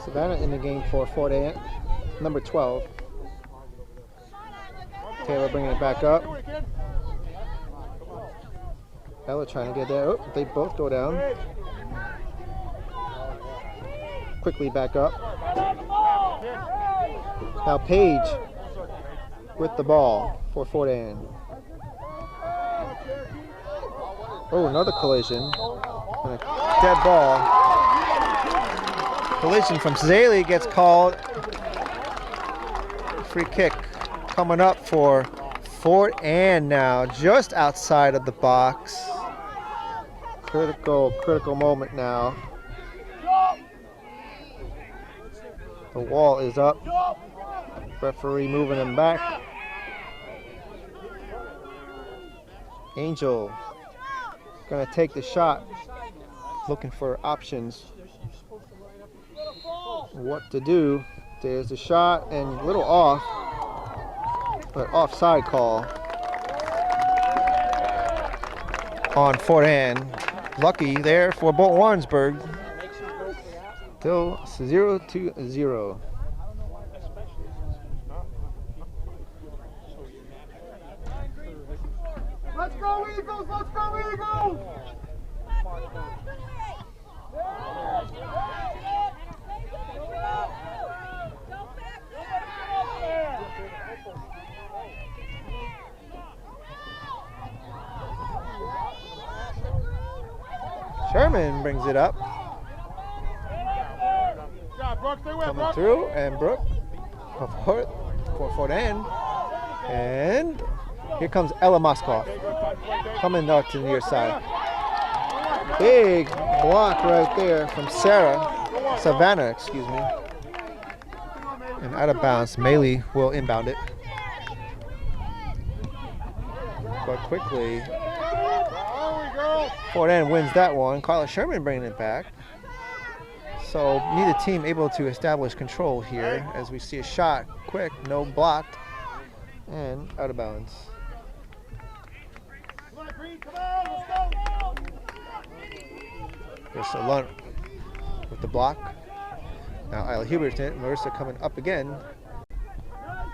Savannah in the game for Fort Ann, number 12. Taylor bringing it back up. Ella trying to get there. Oh, they both go down. Quickly back up. Now Paige with the ball for Fort Ann. Oh, another collision. And a dead ball. Collision from Zaylee gets called. Free kick coming up for Fort Ann now, just outside of the box. Critical moment now. The wall is up. Referee moving him back. Angel gonna take the shot, looking for options. What to do? There's the shot and a little off, but offside call on Fort Ann. Lucky there for Bolton Warrensburg. Still 0-0. Let's go, Eagles! Let's go, Eagles! Sherman brings it up. Brooke, stay with Coming Brooke. through, and Brooke for Fort Ann. And here comes Ella Moskoff coming out to the near side. Big block right there from Savannah, excuse me. And out of bounds, Maley will inbound it. But quickly, Fort Ann wins that one. Carla Sherman bringing it back. So neither team able to establish control here as we see a shot, quick, no blocked, and out of bounds. Marissa Lunt with the block. Now Isla Huberton, Marissa coming up again.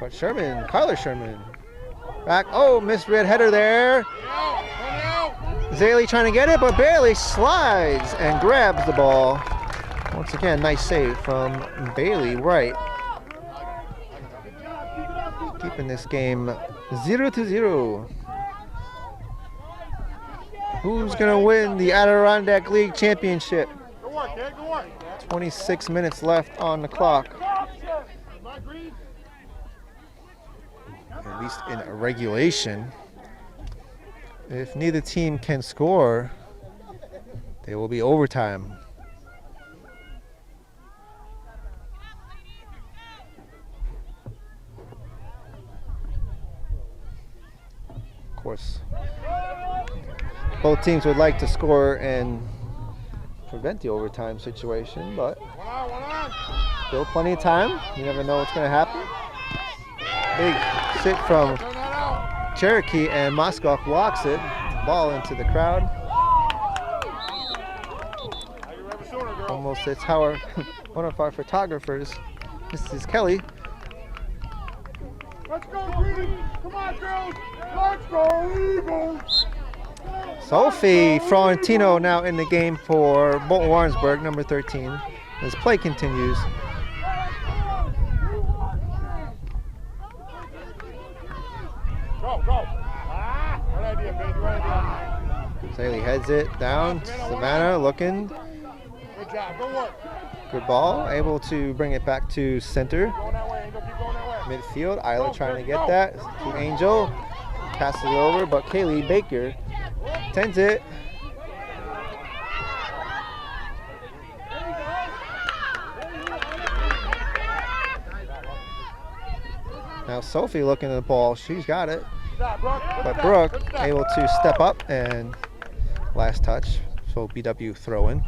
But Sherman, Carla Sherman, back. Oh, misread header there. Zaley trying to get it, but barely slides and grabs the ball. Once again, nice save from Bailey Wright. Keeping this game 0-0. Who's going to win the Adirondack League Championship? 26 minutes left on the clock. At least in regulation. If neither team can score, there will be overtime. Of course, both teams would like to score and prevent the overtime situation, but still plenty of time. You never know what's going to happen. Big sit from Cherokee, and Moskoff blocks it. Ball into the crowd. Almost hits Howard, one of our photographers, Mrs. Kelly. Let's go, Green! Come on, girls! Let's go, Eagles! Sophie Florentino now in the game for Bolton Warrensburg, number 13, as play continues. Go, go! Good idea, baby, good idea. Saley heads it down. Savannah looking. Good job, good work. Good ball. Able to bring it back to center. Going that way, Angel, keep going that way. Midfield. Isla trying to get that to Angel. Passes it over, but Kaylee Baker tends it. Now Sophie looking at the ball. She's got it. But Brooke able to step up and last touch. So BW throw in.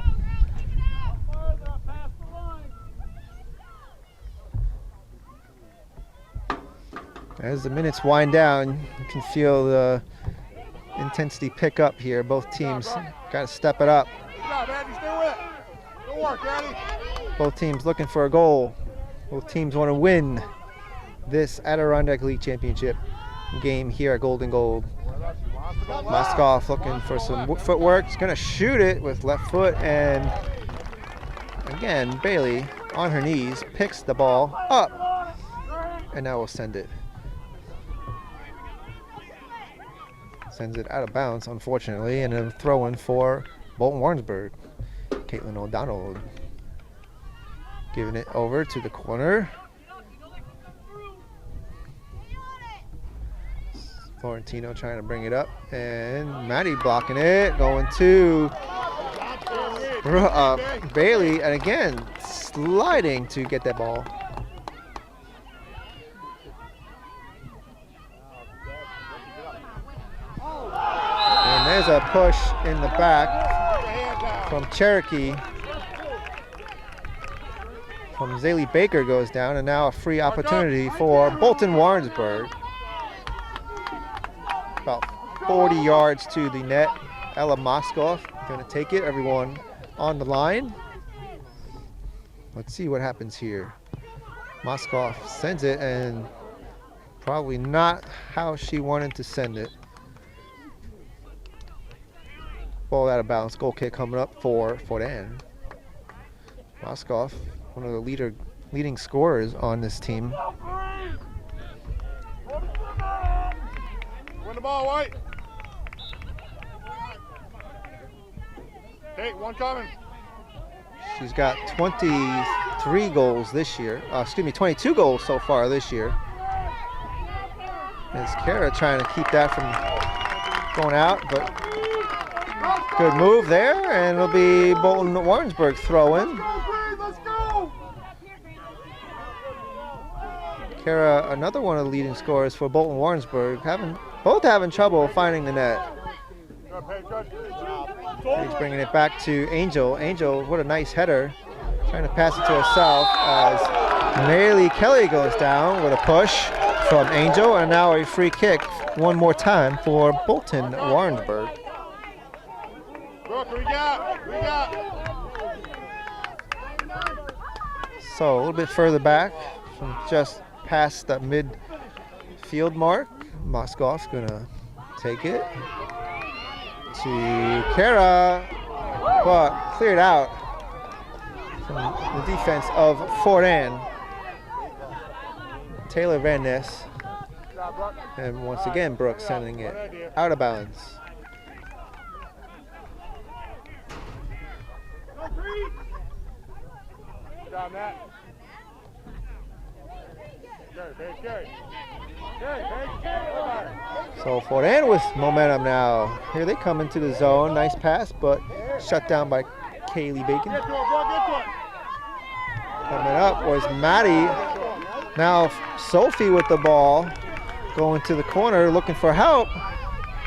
As the minutes wind down, you can feel the intensity pick up here. Both teams got to step it up. Good work, Daddy. Both teams looking for a goal. Both teams want to win this Adirondack League Championship game here at Golden Gold. Moskoff looking for some footwork. He's going to shoot it with left foot, and again, Bailey on her knees picks the ball up, and now we'll send it. Sends it out of bounds, unfortunately, and a throw in for Bolton Warrensburg. Caitlin O'Donnell giving it over to the corner. Florentino trying to bring it up, and Maddie blocking it, going to Bailey, and again sliding to get that ball. And there's a push in the back from Cherokee. From Zaylee Baker goes down, and now a free opportunity for Bolton Warrensburg. About 40 yards to the net. Ella Moskoff going to take it. Everyone on the line. Let's see what happens here. Moskoff sends it, and probably not how she wanted to send it. Ball out of bounds. Goal kick coming up for Fort Ann. Moskoff, one of the leading scorers on this team. Win the ball, White. Hey, one coming. She's got 23 goals this year. 22 goals so far this year. As Kara trying to keep that from going out, but good move there, and it'll be Bolton Warrensburg throw in. Kara, another one of the leading scorers for Bolton Warrensburg, both having trouble finding the net. He's bringing it back to Angel. Angel, what a nice header. Trying to pass it to herself as Maylee Kelly goes down with a push from Angel, and now a free kick one more time for Bolton Warrensburg. Brooke, we got. So a little bit further back from just past the midfield mark. Moskoff's gonna take it to Kara, but cleared out from the defense of Fort Ann. Taylor Van Ness, and once again Brooks sending it out of bounds. Down that. Carry. So Fort Ann with momentum now. Here they come into the zone. Nice pass, but shut down by Kaylee Bacon. Coming up was Maddie. Now Sophie with the ball. Going to the corner, looking for help.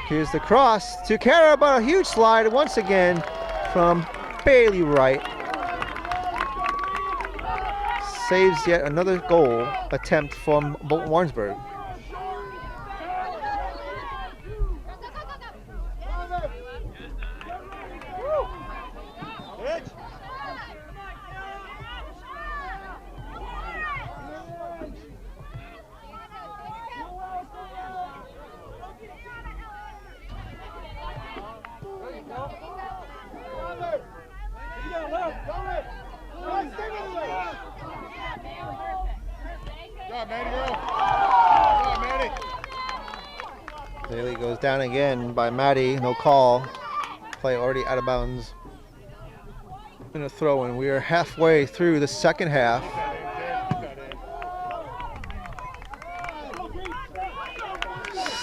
Here's the cross to Kara, but a huge slide once again from Bailey Wright. Saves yet another goal attempt from Bolton Warrensburg. Bailey goes down again by Maddie, no call. Play already out of bounds. And a throw in. We are halfway through the second half.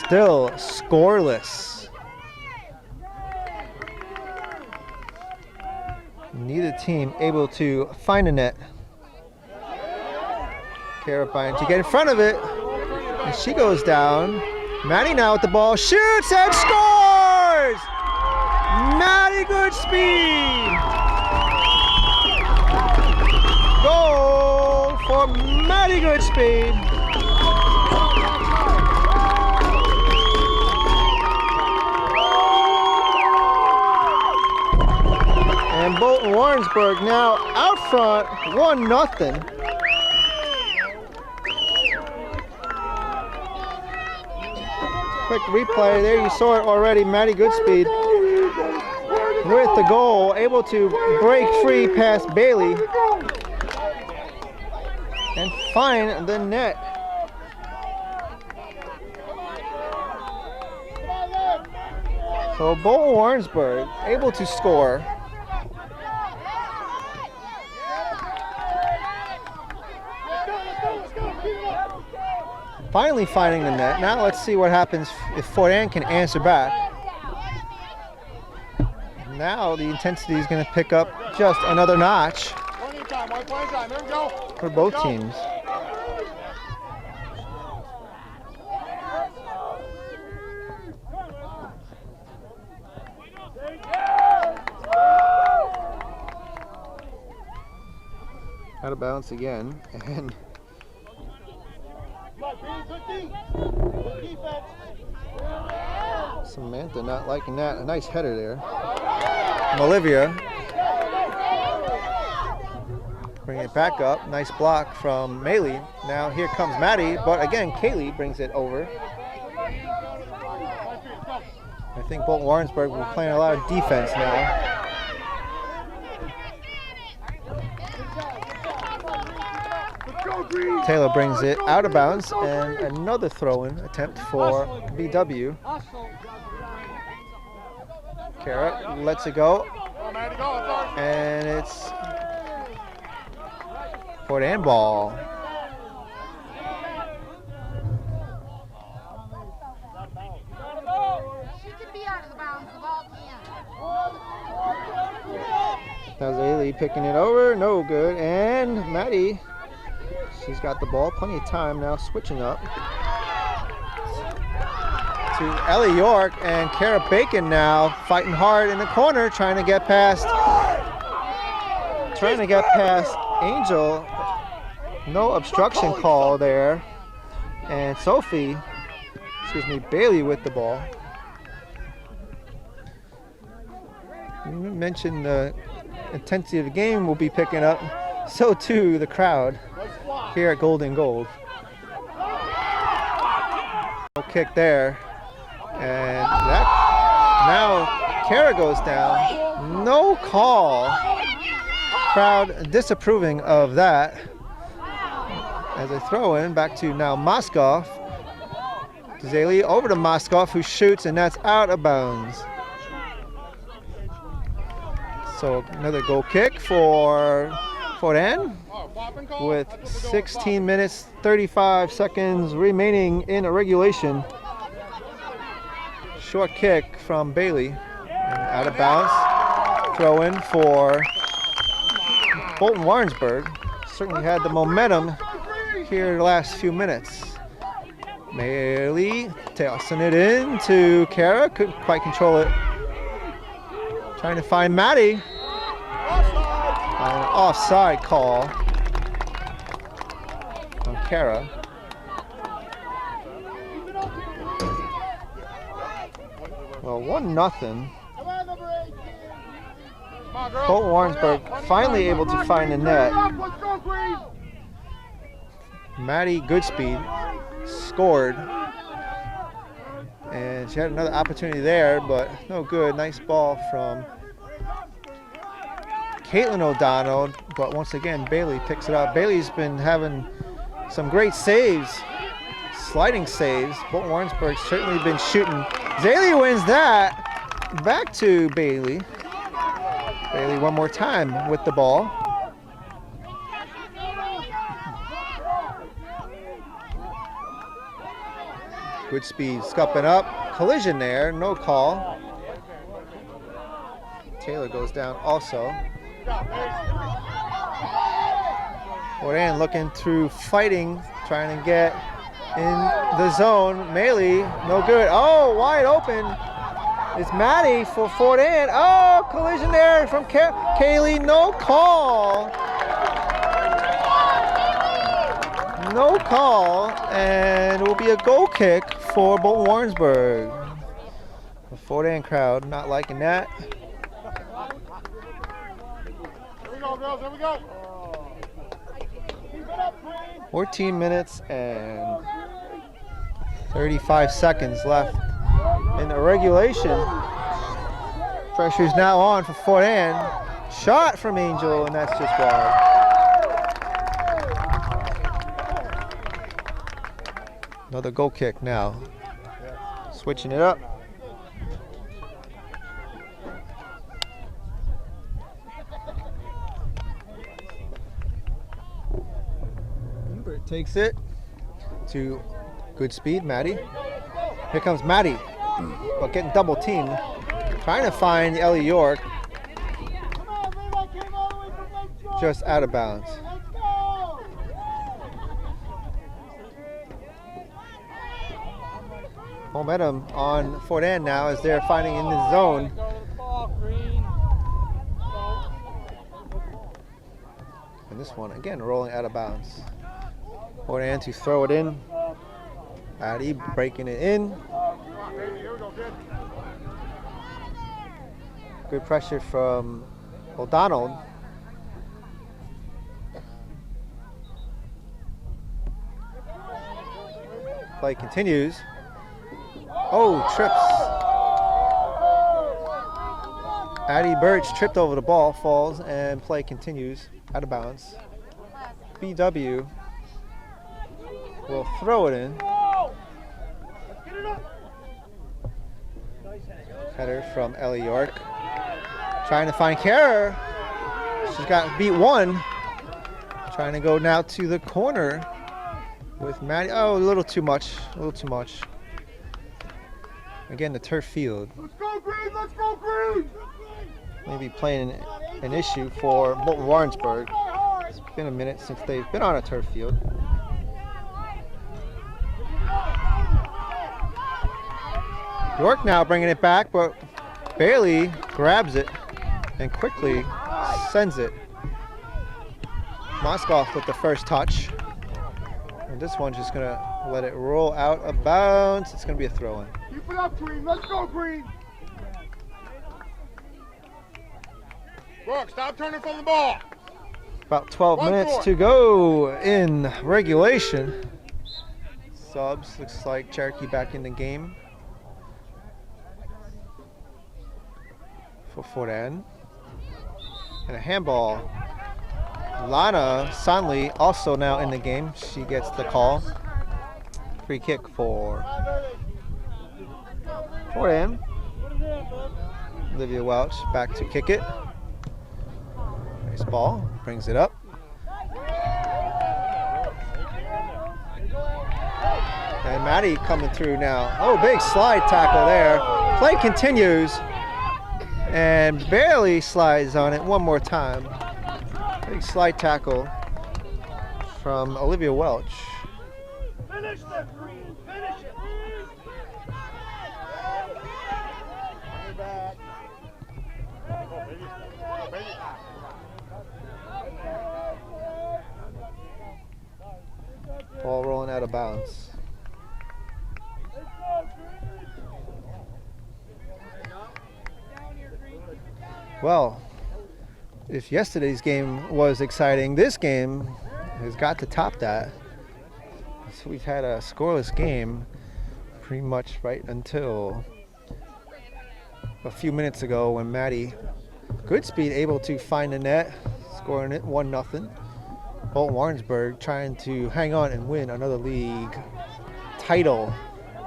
Still scoreless. Neither team able to find a net. Kara to get in front of it. And she goes down. Maddie now with the ball, shoots and scores! Maddie Goodspeed! Goal for Maddie Goodspeed! And Bolton Warrensburg now out front, 1-0. Quick replay, there you saw it already, Maddie Goodspeed with the goal, able to break free past Bailey and find the net. So Bolton Warrensburg able to score. Finally finding the net. Now let's see what happens if Fort Ann can answer back. Now the intensity is going to pick up just another notch for both teams. Out of bounds again, and Samantha not liking that. A nice header there from Olivia. Bring it back up. Nice block from Maylee. Now here comes Maddie, but again Kaylee brings it over. I think Bolton Warrensburg will be playing a lot of defense now. Taylor brings it out of bounds, and another throw-in attempt for BW. Kara lets it go, and it's Fort Ann ball. That's Ailey picking it over, no good, and Maddie She's got the ball, plenty of time now, switching up to Ellie York, and Kara Bacon now fighting hard in the corner, trying to get past Angel. No obstruction call there. And Bailey with the ball. You mentioned the intensity of the game will be picking up. So too the crowd here at Gold and Gold. No kick there. And that now Kara goes down. No call. Crowd disapproving of that. As a throw in back to now Moskoff. Zaley over to Moskoff, who shoots, and that's out of bounds. So another goal kick for Fort Anne with 16 minutes 35 seconds remaining in a regulation. Short kick from Bailey, and out of bounds. Throw in for Bolton Warrensburg. Certainly had the momentum here the last few minutes. Bailey tossing it in to Kara, couldn't quite control it. Trying to find Maddie. An offside call on Kara. Well, 1-0. Bolton Warrensburg finally able to find the net. Maddie Goodspeed scored, and she had another opportunity there, but no good. Nice ball from Caitlin O'Donnell, but once again Bailey picks it up. Bailey's been having some great saves, sliding saves. Bolton Warrensburg's certainly been shooting. Zaley wins that. Back to Bailey. Bailey one more time with the ball. Goodspeed scupping up. Collision there, no call. Taylor goes down also. Fort Anne looking through, fighting, trying to get in the zone. Maley, no good. Oh, wide open. It's Maddie for Fort Anne. Oh, collision there from Kaylee, no call. No call, and it will be a goal kick for Bolton Warrensburg. The Fort Anne crowd not liking that. Here we go, girls, here we go. 14 minutes and 35 seconds left in the regulation. Pressure's now on for Fort Anne. Shot from Angel, and that's just wide. Another goal kick now. Switching it up. Hubert takes it to Goodspeed, Maddie. Here comes Maddie, but getting double teamed. Trying to find Ellie York. Just out of bounds. Momentum on Fort Anne now as they're fighting in the zone. And this one again rolling out of bounds. Fort Anne to throw it in. Addie breaking it in. Good pressure from O'Donnell. Play continues. Oh, trips. Addie Birch tripped over the ball, falls, and play continues out of bounds. BW will throw it in. Header from Ellie York. Trying to find Kara. She's got beat one. Trying to go now to the corner with Maddie. Oh, a little too much. A little too much. Again, the turf field. Let's go green, let's go green! Maybe playing an issue for Bolton Warrensburg. been a minute since they've been on a turf field. York now bringing it back, but Bailey grabs it and quickly sends it. Moskoff with the first touch. And this one's just going to let it roll out of bounds. It's going to be a throw-in. Keep it up, Green. Let's go, Green. Brooke, stop turning from the ball. About 12 minutes to go in regulation. Subs, looks like Cherokee back in the game for Fort Ann. And a handball. Lana Sonley also now in the game. She gets the call. Free kick for Fort Ann. Olivia Welch back to kick it. Nice ball, brings it up. And Maddie coming through now. Oh, big slide tackle there. Play continues. And barely slides on it one more time. Big slide tackle from Olivia Welch. Finish that, Green. Finish it. Ball rolling out of bounds. Well, if yesterday's game was exciting, this game has got to top that. So we've had a scoreless game pretty much right until a few minutes ago when Maddie Goodspeed able to find the net, scoring it 1-0. Bolton Warrensburg trying to hang on and win another league title.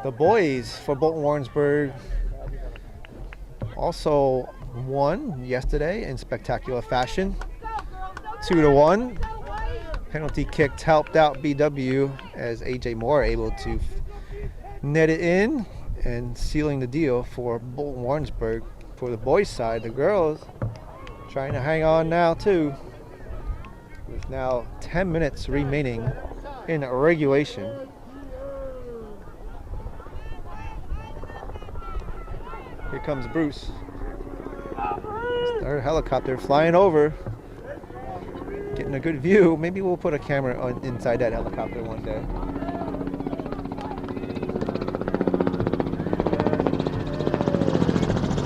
The boys for Bolton Warrensburg also won yesterday in spectacular fashion, 2-1. Penalty kick helped out BW as AJ Moore able to net it in and sealing the deal for Bolton Warrensburg for the boys side. The girls trying to hang on now too, with now 10 minutes remaining in regulation. Here comes Bruce. Our helicopter flying over, getting a good view. Maybe we'll put a camera on inside that helicopter one day.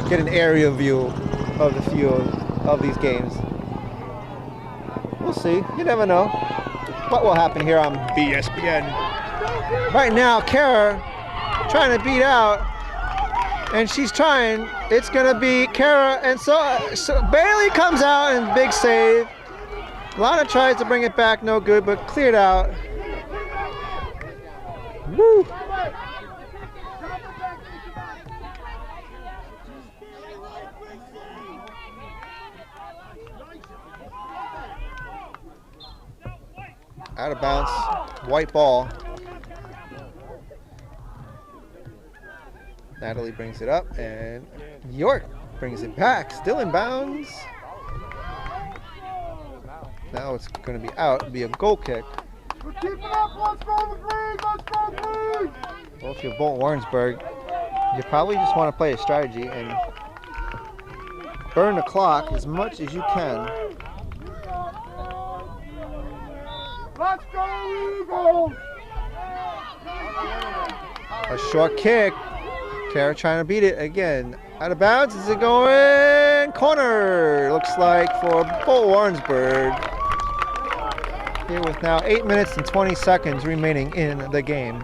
Get an aerial view of the field of these games. We'll see. You never know what will happen here on BSPN. Right now, Kara trying to beat out. And she's trying. It's gonna be Kara, and so Bailey comes out and big save. Lana tries to bring it back, no good, but cleared out. Woo! Out of bounds, white ball. Natalie brings it up, and York brings it back, still in bounds. Now it's going to be out. It'll be a goal kick. Keep it up. Let's go, Green. Let's go, Green. Well, if you're Bolton Warrensburg, you probably just want to play a strategy and burn the clock as much as you can. Let's go, Eagles. A short kick. Kara trying to beat it again. Out of bounds. Is it going? Corner. Looks like for Bolton Warrensburg. Here with now 8 minutes and 20 seconds remaining in the game.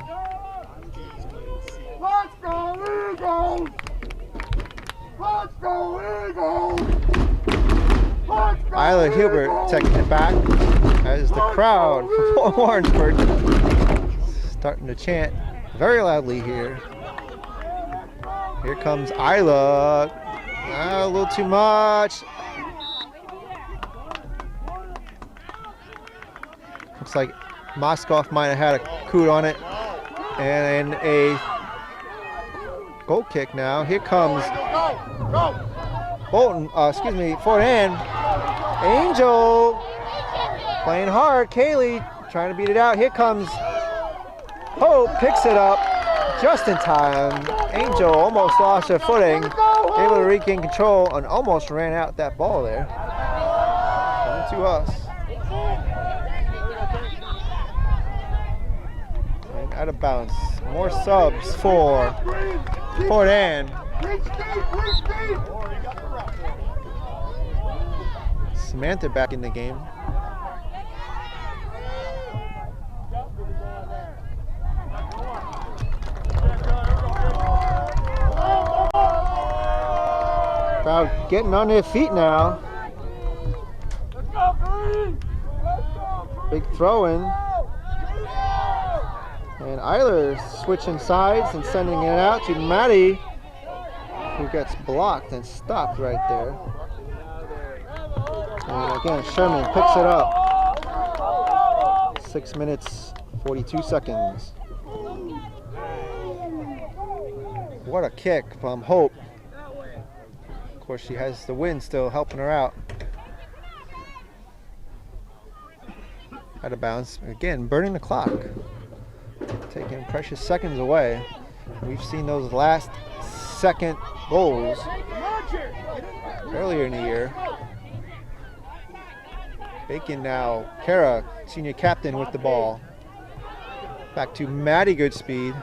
Let's go, Eagles. Let's go, Eagles. Let's go, Isla Hilbert Eagles. taking it back as the crowd for Bolton Warrensburg starting to chant very loudly here. Here comes Isla. A little too much. Looks like Moskoff might have had a coot on it. And a goal kick now. Here comes Bolton, Fort Ann. Angel Playing hard. Kaylee trying to beat it out. Here comes Hope. Picks it up just in time. Angel almost lost her footing. Able to regain control and almost ran out that ball there. Coming to us. And out of bounds. More subs for Port Ann. Samantha back in the game. Crowd getting on their feet now. Big throw in. And Eiler switching sides and sending it out to Maddie, who gets blocked and stopped right there. And again, Sherman picks it up. 6 minutes, 42 seconds. What a kick from Hope. Of course, she has the wind still helping her out. Out of bounds. Again, burning the clock. Taking precious seconds away. We've seen those last second goals earlier in the year. Bacon now. Kara, senior captain with the ball. Back to Maddie Goodspeed.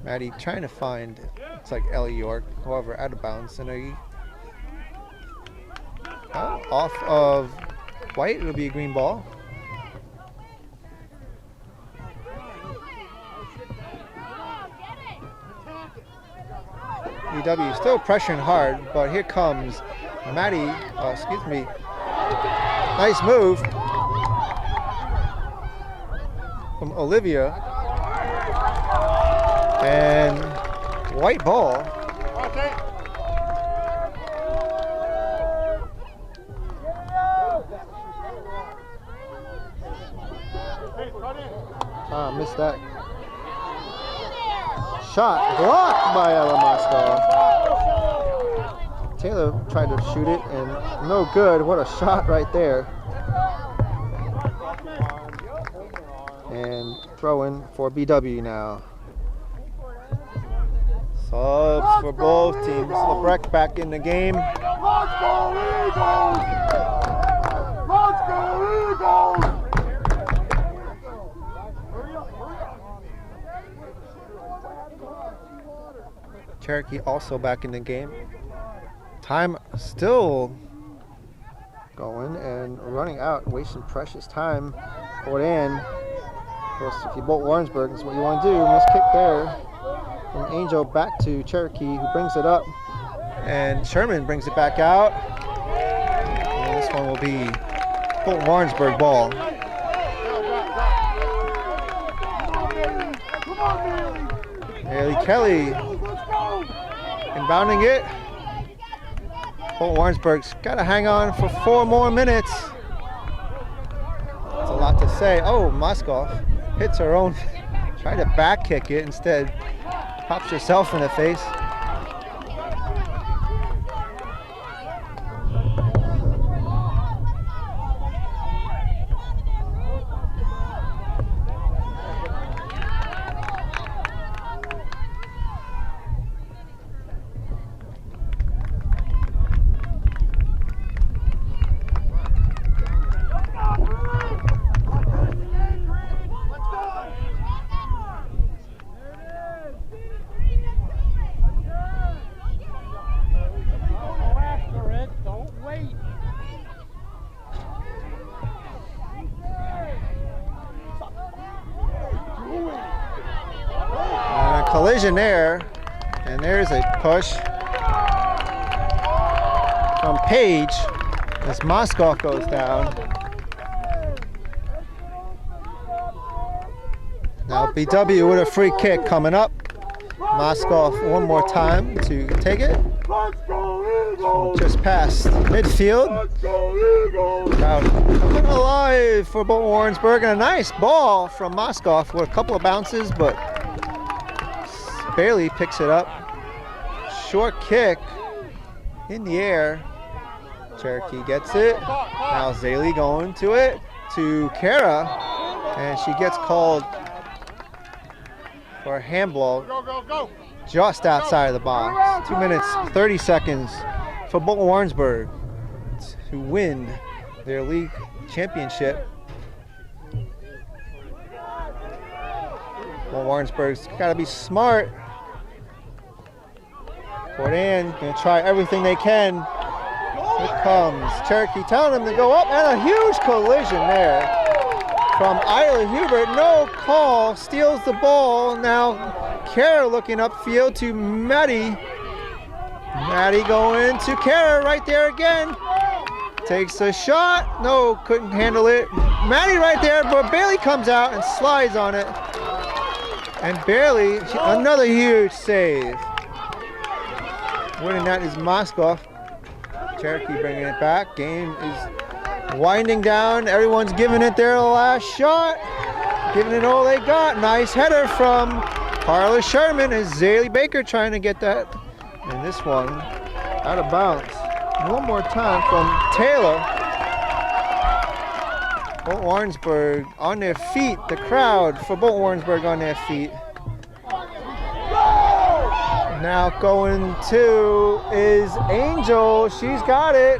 Maddie trying to find, it's like Ellie York, however, out of bounds. And off of White, it'll be a green ball. UW still pressuring hard, but here comes Maddie, excuse me, nice move from Olivia, and white ball. Missed that. Shot blocked by Ella Moskow. Taylor tried to shoot it and no good. What a shot right there. And throw in for BW now. Subs for both teams. Lebrecht back in the game. Let's go Eagles! Let's go Eagles! Cherokee also back in the game. Time still going and running out, wasting precious time. Port Ann. Of course, if you bolt Warrensburg, that's what you want to do. Nice kick there. From Angel back to Cherokee, who brings it up. And Sherman brings it back out. And this one will be Bolton Warrensburg ball. Haley Kelly inbounding it. Bolton Warrensburg's got to hang on for 4 more minutes. That's a lot to say. Oh, Moskow hits her own. Tried to back kick it, instead pops herself in the face. Collision there, and there's a push from Page as Moskow goes down. Now BW with a free kick coming up. Moskow one more time to take it. Just past midfield. Crowd coming alive for Bolton Warrensburg, and a nice ball from Moskow with a couple of bounces, but barely picks it up. Short kick in the air. Cherokee gets it. Now Zaylee going to it to Kara, and she gets called for a handball just outside of the box. 2 minutes, 30 seconds for Bolton Warrensburg to win their league championship. Bolton Warrensburg's got to be smart. Fordan gonna try everything they can. Here comes Cherokee telling them to go up, and a huge collision there from Isla Hubert. No call, steals the ball. Now Kara looking upfield to Maddie. Maddie going to Kara right there again. Takes a shot. No, couldn't handle it. Maddie right there, but Bailey comes out and slides on it. And Bailey, another huge save. Winning that is Moskoff. Cherokee bringing it back. Game is winding down. Everyone's giving it their last shot. Giving it all they got. Nice header from Carla Sherman and Zaylee Baker trying to get that. And this one out of bounds. One more time from Taylor. Bolton Warrensburg on their feet. The crowd for Bolton Warrensburg on their feet. Now going to is Angel. She's got it.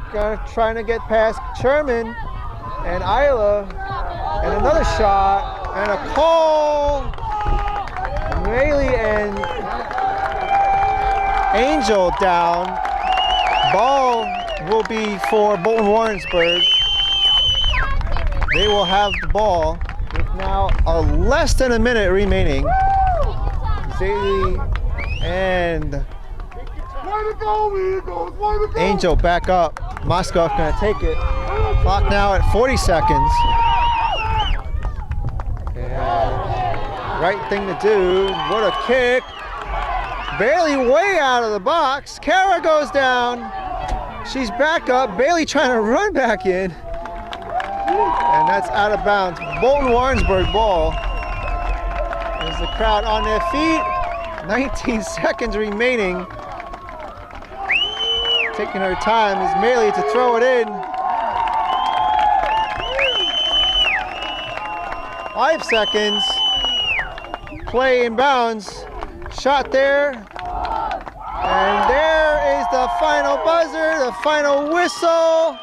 Trying to get past Sherman and Isla. And another shot and a call. Rayleigh and Angel down. Ball will be for Bolton Warrensburg. They will have the ball with now less than a minute remaining. Zaylee and Angel back up. Moskoff gonna take it. Clock now at 40 seconds. And right thing to do. What a kick. Bailey way out of the box. Kara goes down. She's back up. Bailey trying to run back in. And that's out of bounds. Bolton Warrensburg ball. There's the crowd on their feet. 19 seconds remaining. Taking her time is Bailey to throw it in. 5 seconds. Play in bounds. Shot there. And there is the final buzzer, the final whistle.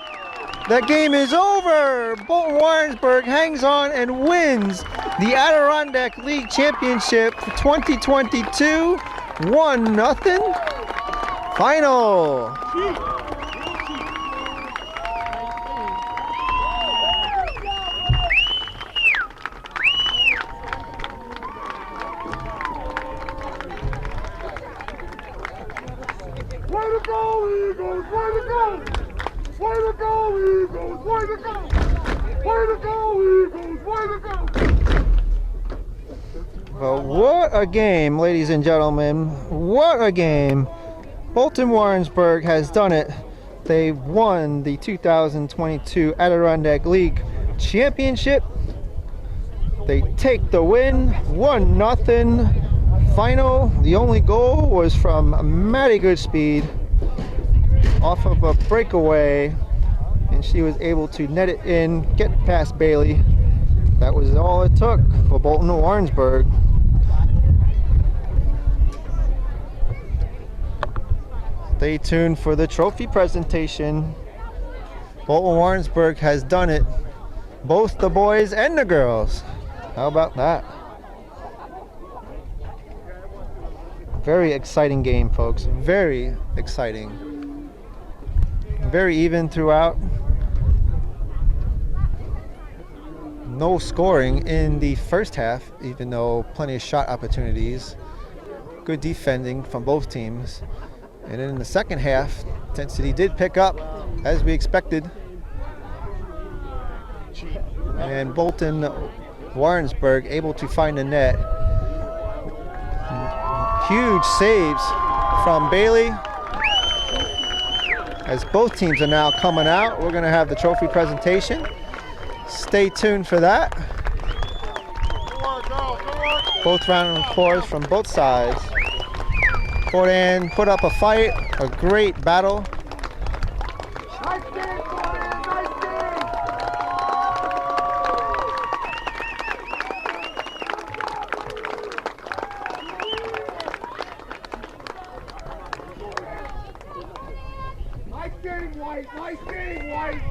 The game is over. Bolton Warrensburg hangs on and wins the Adirondack League Championship 2022. 1-0 final. Way to go, Eagles! Way to go! Way to go, Eagles! Way to go! Way to go, Eagles! Way to go! Well, what a game, ladies and gentlemen. What a game. Bolton Warrensburg has done it. They won the 2022 Adirondack League Championship. They take the win, 1-0 final. The only goal was from Maddie Goodspeed off of a breakaway, and she was able to net it in, get past Bailey. That was all it took for Bolton Warrensburg. Stay tuned for the trophy presentation. Bolton Warrensburg has done it, both the boys and the girls. How about that? Very exciting game, folks. Very exciting. Very even throughout. No scoring in the first half, even though plenty of shot opportunities. Good defending from both teams. And then in the second half, intensity did pick up, as we expected. And Bolton Warrensburg able to find the net. Huge saves from Bailey. As both teams are now coming out, we're going to have the trophy presentation. Stay tuned for that. Both round of applause from both sides. Fordan put up a fight, a great battle. skating, White. Nice skating, White.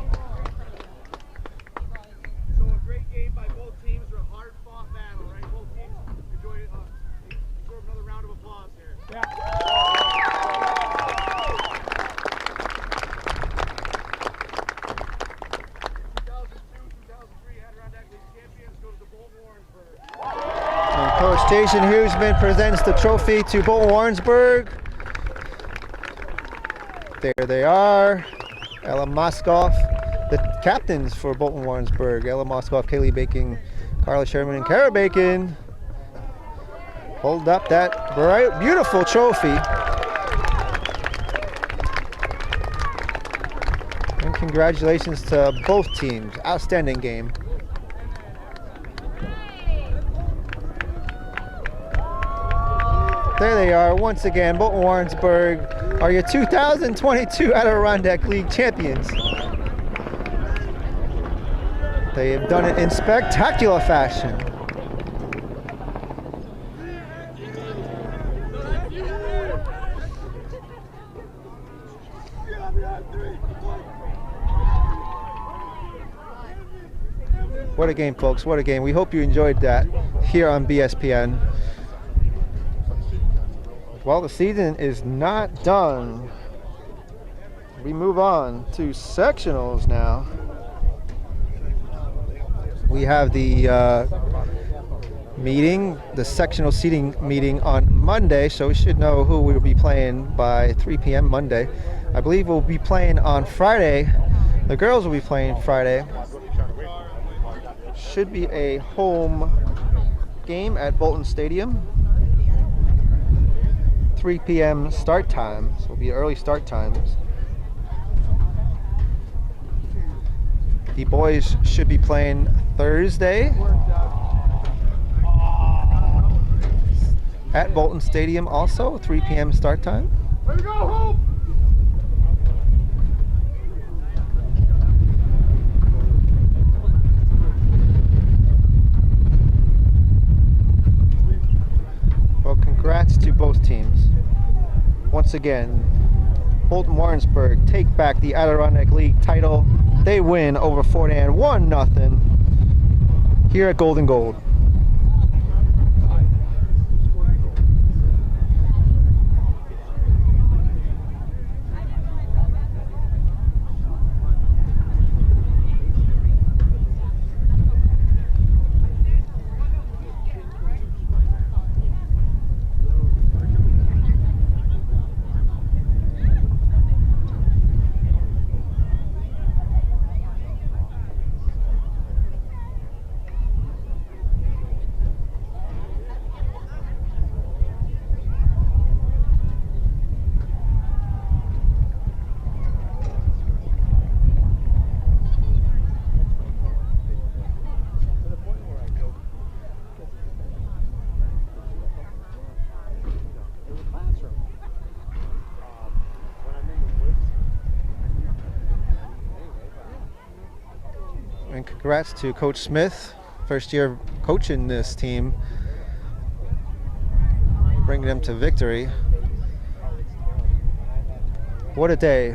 So a great game by both teams, a hard-fought battle, right? Both teams enjoy another round of applause here. Yeah. 2002-2003 Adirondack League champions go to the Bolton Warrensburg. And Coach Jason Hughesman presents the trophy to Bolton Warrensburg. There they are. Ella Moskoff, the captains for Bolton Warrensburg. Ella Moskoff, Kaylee Bacon, Carla Sherman, and Kara Bacon. Hold up that bright, beautiful trophy. And congratulations to both teams. Outstanding game. There they are, once again, Bolton Warrensburg are your 2022 Adirondack League champions. They have done it in spectacular fashion. What a game, folks, what a game. We hope you enjoyed that here on BSPN. Well, the season is not done. We move on to sectionals now. We have the meeting, the sectional seating meeting on Monday, so we should know who we will be playing by 3 p.m. Monday. I believe we'll be playing on Friday. The girls will be playing Friday. Should be a home game at Bolton Stadium. 3 p.m. start time, so it'll be early start times. The boys should be playing Thursday at Bolton Stadium also, 3 p.m. start time. Way to go, Hope! Well, congrats to both teams. Once again, Bolton Warrensburg take back the Adirondack League title. They win over Fort Ann 1-0 here at Golden Gold. And congrats to Coach Smith, first year coaching this team, bringing them to victory. What a day,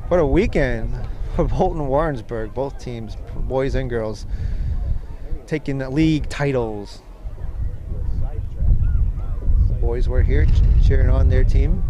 what a weekend for Bolton Warrensburg, both teams, boys and girls, taking the league titles. Boys were here cheering on their team.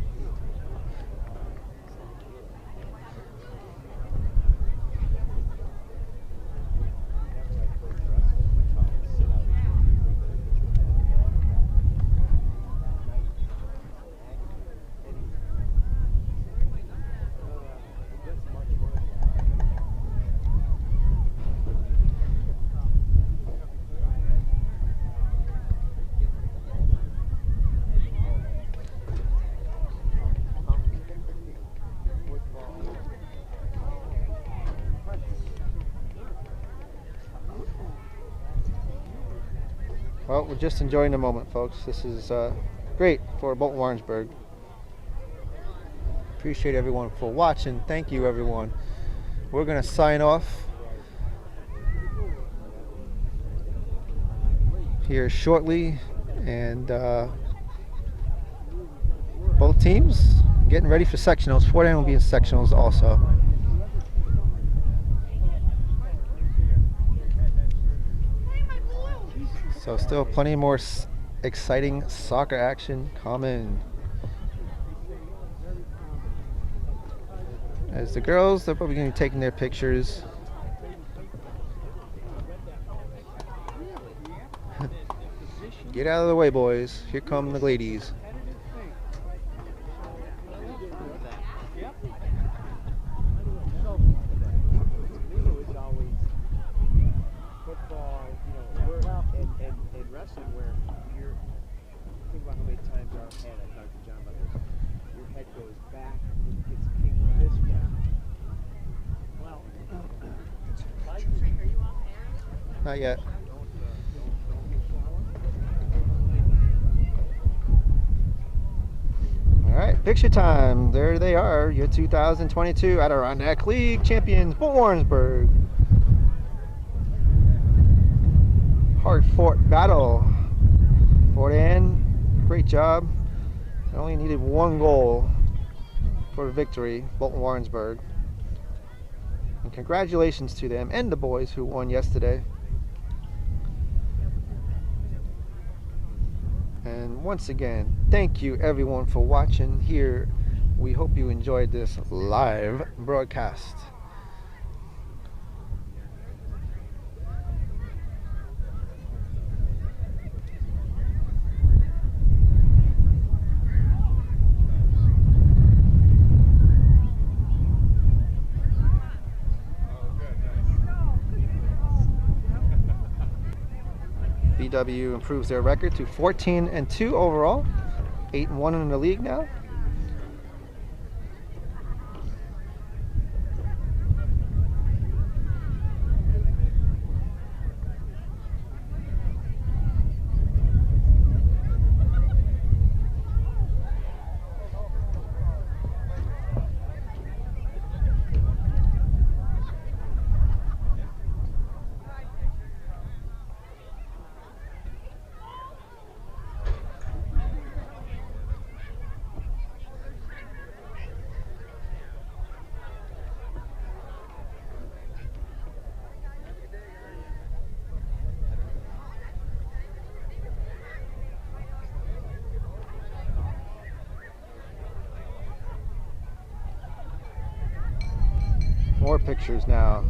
Well, we're just enjoying the moment, folks. This is great for Bolton Warrensburg. Appreciate everyone for watching. Thank you, everyone. We're going to sign off here shortly, and both teams getting ready for sectionals. 410 will be in sectionals also. So still plenty more exciting soccer action coming. As the girls, they're probably going to be taking their pictures. Get out of the way, boys. Here come the ladies. Football, and wrestling, where you're think about how many times our head, I talked to John about this, your head goes back and gets kicked this way. Well, are you off air? Not yet. All right, picture time. There they are, your 2022 Adirondack League champions, Warrensburg. Hard-fought battle. Bolton, great job. I only needed one goal for the victory, Bolton Warrensburg. And congratulations to them and the boys who won yesterday. And once again, thank you everyone for watching here. We hope you enjoyed this live broadcast. BW improves their record to 14-2 overall, 8-1 in the league now. More pictures now.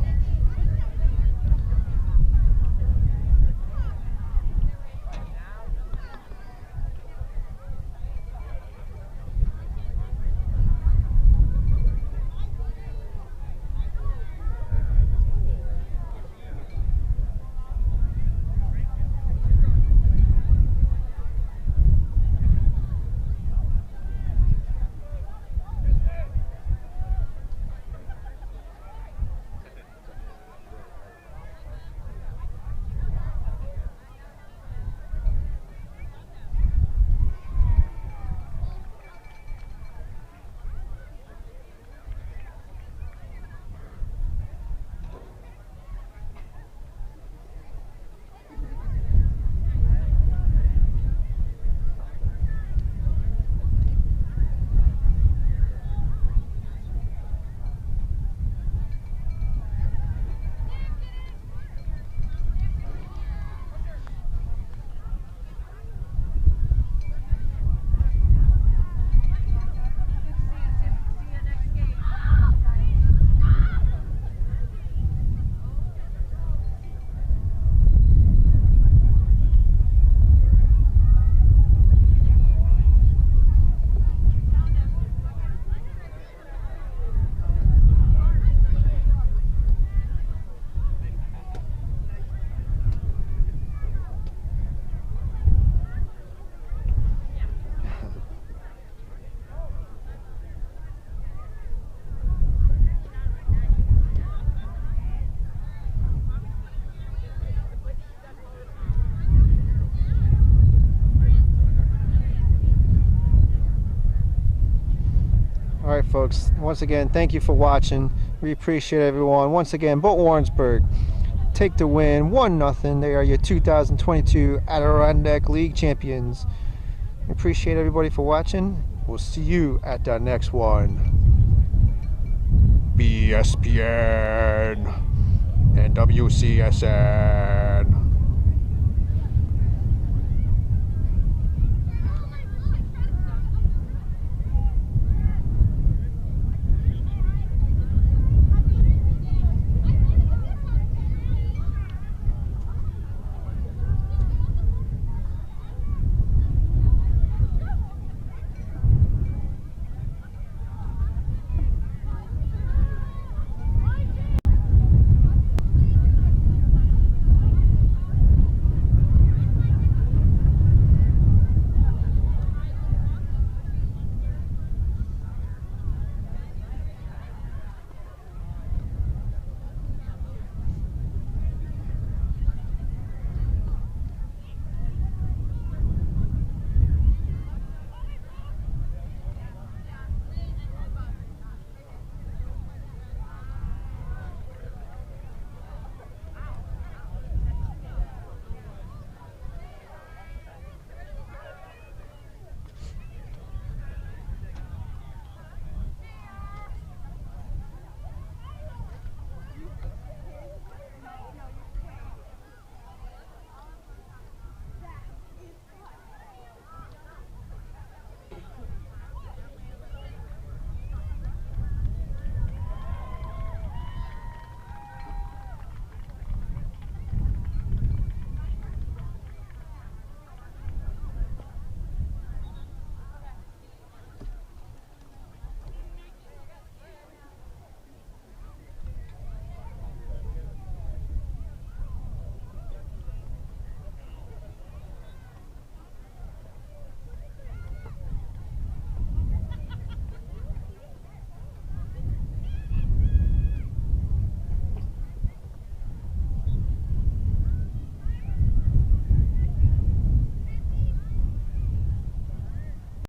Alright folks, once again, thank you for watching. We appreciate everyone. Once again, Bolton Warrensburg take the win, 1-0. They are your 2022 Adirondack League champions. We appreciate everybody for watching. We'll see you at the next one. BSPN and WCSN.